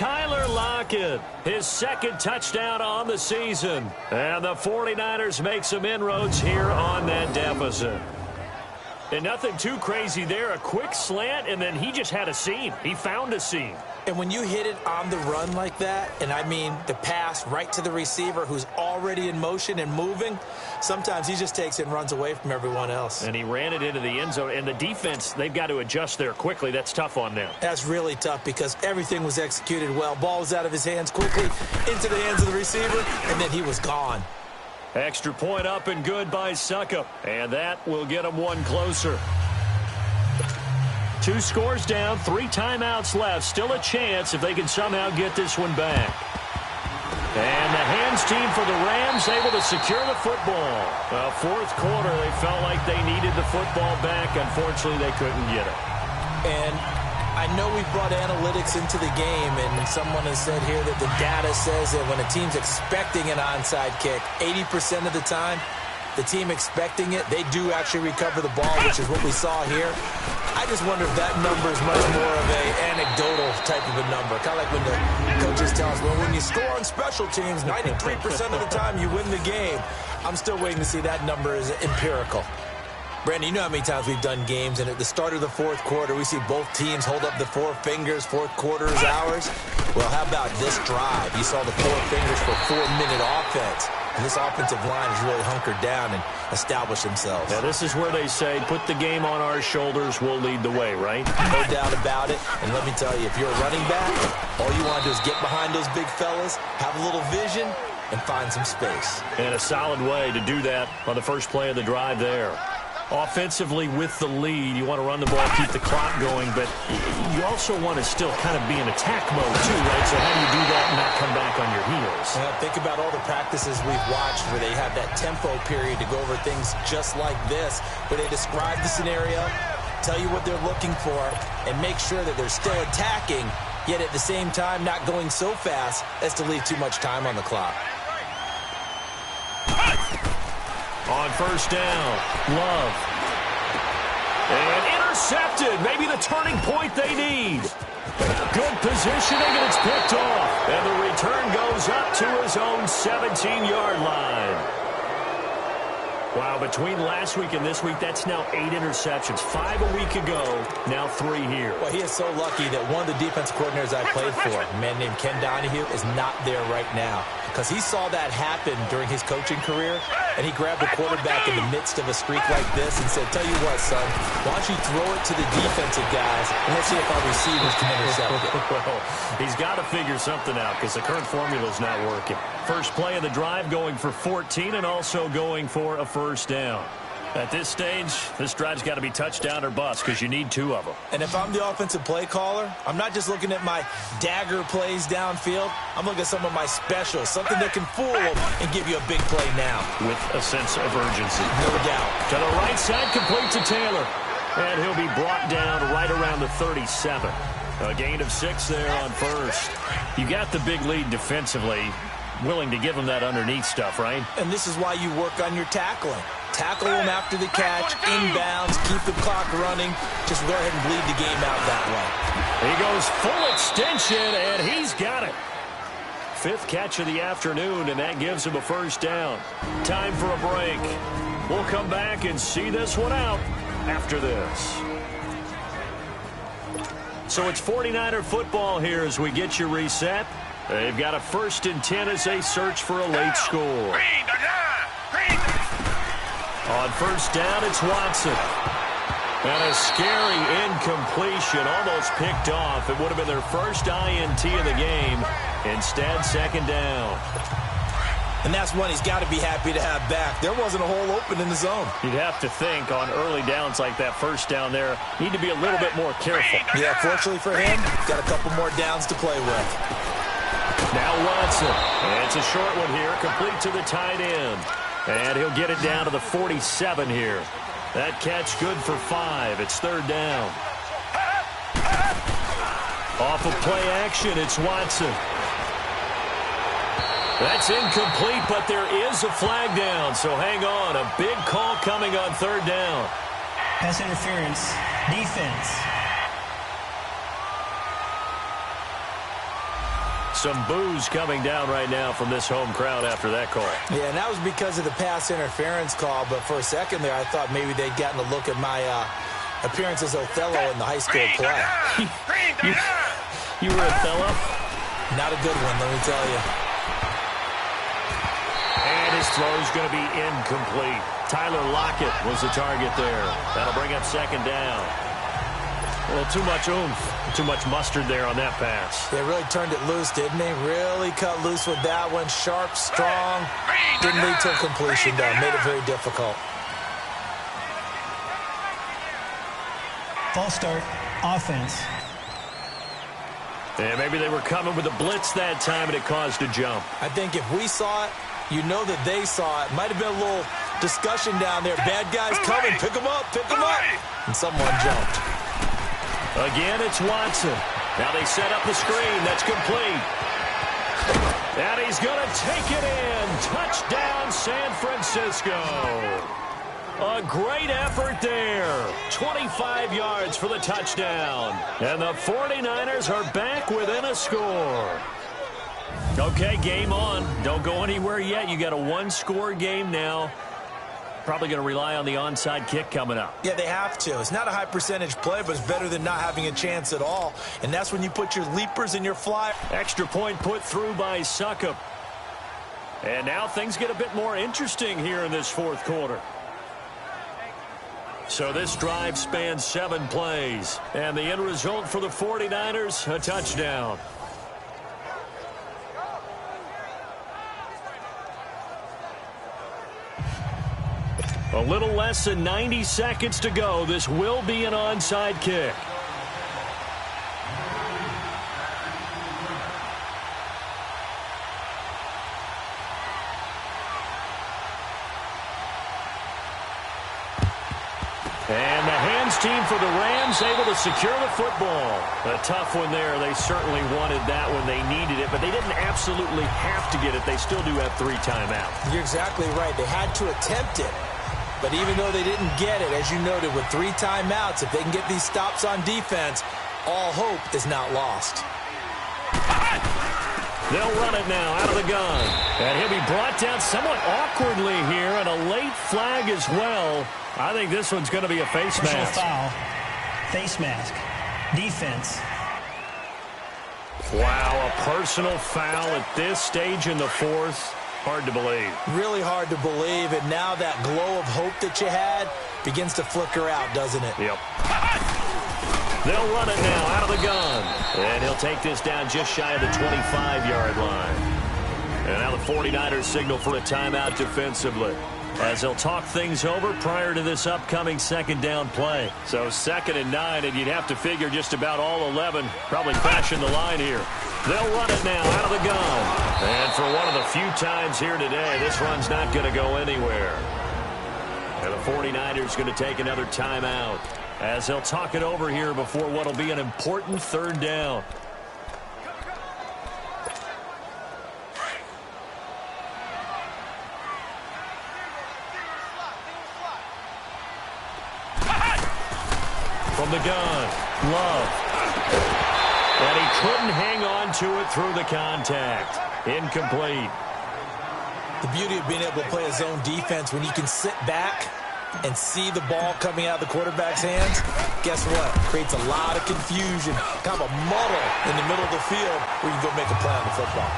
Tyler Lockett, his second touchdown on the season. And the 49ers make some inroads here on that deficit. And nothing too crazy there. A quick slant, and then he just had a seam. He found a seam. And when you hit it on the run like that, and I mean the pass right to the receiver who's already in motion and moving, sometimes he just takes it and runs away from everyone else. And he ran it into the end zone. And the defense, they've got to adjust there quickly. That's tough on them. That's really tough because everything was executed well. Ball was out of his hands quickly into the hands of the receiver, and then he was gone. Extra point up and good by Suckup. And that will get him one closer. 2 scores down, 3 timeouts left. Still a chance if they can somehow get this one back. And the hands team for the Rams able to secure the football. Fourth quarter, they felt like they needed the football back. Unfortunately, they couldn't get it. And I know we brought analytics into the game, and someone has said here that the data says that when a team's expecting an onside kick, 80% of the time, the team expecting it, they do actually recover the ball, which is what we saw here. I just wonder if that number is much more of a anecdotal type of a number. Kind of like when the coaches tell us, well, when you score on special teams, 93% of the time you win the game. I'm still waiting to see that number is empirical. Brandon, you know how many times we've done games, and at the start of the fourth quarter, we see both teams hold up the 4 fingers, fourth quarter is ours. Well, how about this drive? You saw the 4 fingers for 4-minute offense. And this offensive line has really hunkered down and established themselves. Yeah, this is where they say, put the game on our shoulders, we'll lead the way, right? No doubt about it. And let me tell you, if you're a running back, all you want to do is get behind those big fellas, have a little vision, and find some space. And a solid way to do that on the first play of the drive there. Offensively, with the lead, you want to run the ball, keep the clock going, but you also want to still kind of be in attack mode too, right? So how do you do that and not come back on your heels? Well, think about all the practices we've watched where they have that tempo period to go over things just like this, where they describe the scenario, tell you what they're looking for, and make sure that they're still attacking, yet at the same time not going so fast as to leave too much time on the clock. On first down, Love. And intercepted. Maybe the turning point they need. Good positioning, and it's picked off. And the return goes up to his own 17-yard line. Wow, between last week and this week, that's now 8 interceptions. 5 a week ago, now 3 here. Well, he is so lucky that one of the defense coordinators I played for, a man named Ken Donahue, is not there right now. Because he saw that happen during his coaching career, and he grabbed the quarterback in the midst of a streak like this and said, tell you what, son, why don't you throw it to the defensive guys, and let's see if our receivers can intercept it. Well, he's got to figure something out because the current formula is not working. First play of the drive going for 14 and also going for a first down. At this stage, this drive's got to be touchdown or bust because you need 2 of them. And if I'm the offensive play caller, I'm not just looking at my dagger plays downfield. I'm looking at some of my specials, something that can fool them and give you a big play now. With a sense of urgency. No doubt. To the right side, complete to Taylor. And he'll be brought down right around the 37. A gain of 6 there on first. You got the big lead defensively. Willing to give him that underneath stuff, right? And this is why you work on your tackling. Tackle them after the catch, inbounds, keep the clock running. Just go ahead and bleed the game out that way. He goes full extension, and he's got it. 5th catch of the afternoon, and that gives him a first down. Time for a break. We'll come back and see this one out after this. So it's 49er football here as we get you reset. They've got a 1st and 10 as they search for a late score. On first down, it's Watson. And a scary incompletion, almost picked off. It would have been their first INT of the game. Instead, 2nd down. And that's one he's got to be happy to have back. There wasn't a hole open in the zone. You'd have to think on early downs like that first down there, need to be a little bit more careful. Yeah, fortunately for him, got a couple more downs to play with. Now Watson. And it's a short one here, complete to the tight end. And he'll get it down to the 47 here. That catch good for 5. It's 3rd down. Off of play action, it's Watson. That's incomplete, but there is a flag down, so hang on. A big call coming on 3rd down. Pass interference. Defense. Some boos coming down right now from this home crowd after that call. Yeah, and that was because of the pass interference call, but for a second there I thought maybe they'd gotten a look at my appearance as Othello in the high school play. You were Othello? Not a good one, let me tell you. And his throw's going to be incomplete. Tyler Lockett was the target there. That'll bring up second down. A little too much oomph, too much mustard there on that pass. They really turned it loose, didn't they? Really cut loose with that one. Sharp, strong. Didn't lead to a completion, though. Made it very difficult. False start, offense. Yeah, maybe they were coming with a blitz that time, and it caused a jump. I think if we saw it, you know that they saw it. Might have been a little discussion down there. Bad guys coming. Pick them up. Pick them up. And someone jumped. Again, it's Watson. Now they set up the screen. That's complete. And he's going to take it in. Touchdown, San Francisco. A great effort there. 25 yards for the touchdown. And the 49ers are back within a score. Okay, game on. Don't go anywhere yet. You got a one-score game now. Probably going to rely on the onside kick coming up. Yeah, they have to. It's not a high percentage play, but it's better than not having a chance at all. And that's when you put your leapers and your fly. Extra point put through by Succop. And now things get a bit more interesting here in this fourth quarter. So this drive spans 7 plays. And the end result for the 49ers, a touchdown. A little less than 90 seconds to go. This will be an onside kick. And the hands team for the Rams able to secure the football. A tough one there. They certainly wanted that when they needed it, but they didn't absolutely have to get it. They still do have 3 timeouts. You're exactly right. They had to attempt it. But even though they didn't get it, as you noted, with 3 timeouts, if they can get these stops on defense, all hope is not lost. They'll run it now out of the gun. And he'll be brought down somewhat awkwardly here, and a late flag as well. I think this one's going to be a face mask. Foul. Face mask. Defense. Wow, a personal foul at this stage in the fourth. Hard to believe. Really hard to believe, and now that glow of hope that you had begins to flicker out, doesn't it? Yep. They'll run it now out of the gun. And he'll take this down just shy of the 25-yard line. And now the 49ers signal for a timeout defensively, as they'll talk things over prior to this upcoming second down play. So 2nd and 9, and you'd have to figure just about all 11 probably crashing the line here. They'll run it now out of the gun. And for one of the few times here today, this run's not going to go anywhere. And the 49ers going to take another timeout, as they'll talk it over here before what will be an important 3rd down. From the gun, Love. And he couldn't hang on to it through the contact. Incomplete. The beauty of being able to play a zone defense when you can sit back and see the ball coming out of the quarterback's hands, guess what? Creates a lot of confusion, kind of a muddle in the middle of the field where you can go make a play on the football.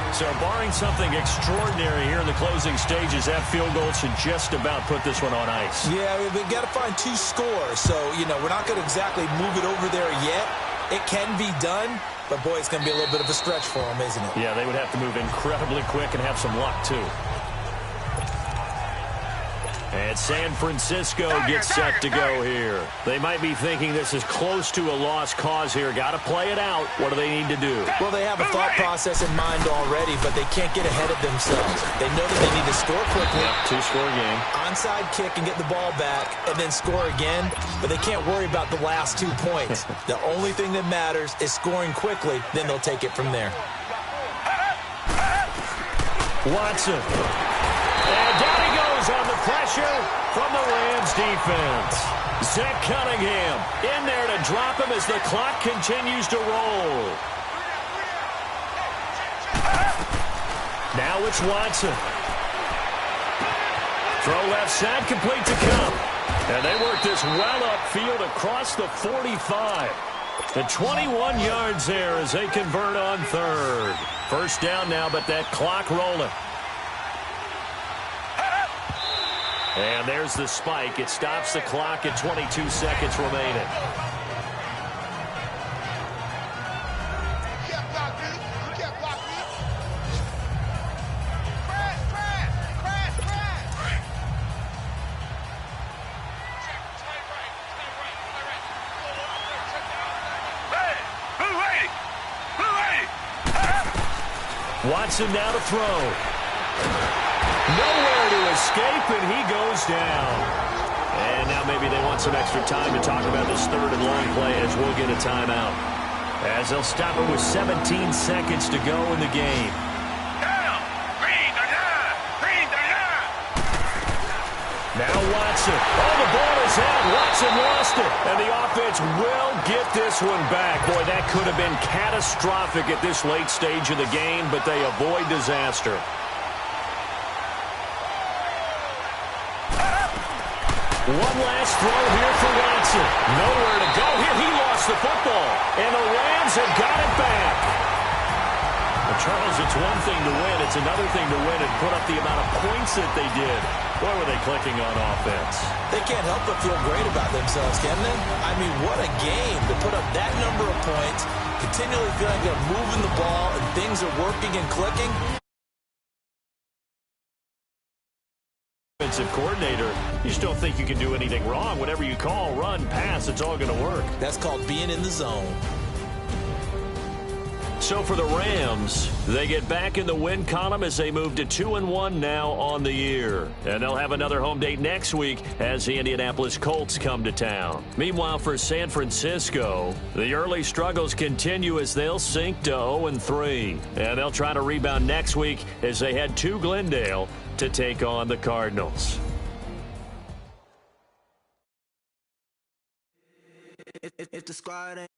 So barring something extraordinary here in the closing stages, that field goal should just about put this one on ice. Yeah, we've got to find 2 scores. So, you know, we're not going to exactly move it over there yet. It can be done, but, boy, it's going to be a little bit of a stretch for them, isn't it? Yeah, they would have to move incredibly quick and have some luck, too. And San Francisco gets set to go here. They might be thinking this is close to a lost cause here. Got to play it out. What do they need to do? Well, they have a thought process in mind already, but they can't get ahead of themselves. They know that they need to score quickly. Yep, 2-score game. Onside kick and get the ball back and then score again, but they can't worry about the last 2 points. The only thing that matters is scoring quickly, then they'll take it from there. Watson. And down he goes on the pressure from the Rams defense. Zach Cunningham in there to drop him as the clock continues to roll. Now it's Watson. Throw left side, complete to Cup. And they work this well upfield across the 45. The 21 yards there as they convert on third. First down now, but that clock rolling. And there's the spike. It stops the clock at 22 seconds remaining. Watson now to throw. Nowhere to escape, and he goes down. And now maybe they want some extra time to talk about this third and long play as we'll get a timeout. As they'll stop it with 17 seconds to go in the game. Now Watson. Oh, the ball is out. Watson lost it. And the offense will get this one back. Boy, that could have been catastrophic at this late stage of the game, but they avoid disaster. One last throw here for Watson. Nowhere to go here. He lost the football. And the Rams have got it back. Well, Charles, it's one thing to win. It's another thing to win and put up the amount of points that they did. Boy, were they clicking on offense. They can't help but feel great about themselves, can they? I mean, what a game to put up that number of points, continually feeling they're moving the ball and things are working and clicking. Offensive coordinator, you just don't think you can do anything wrong. Whatever you call, run, pass, it's all going to work. That's called being in the zone. So for the Rams, they get back in the win column as they move to 2-1 now on the year. And they'll have another home date next week as the Indianapolis Colts come to town. Meanwhile, for San Francisco, the early struggles continue as they'll sink to 0-3. And they'll try to rebound next week as they head to Glendale to take on the Cardinals. If the squad ain't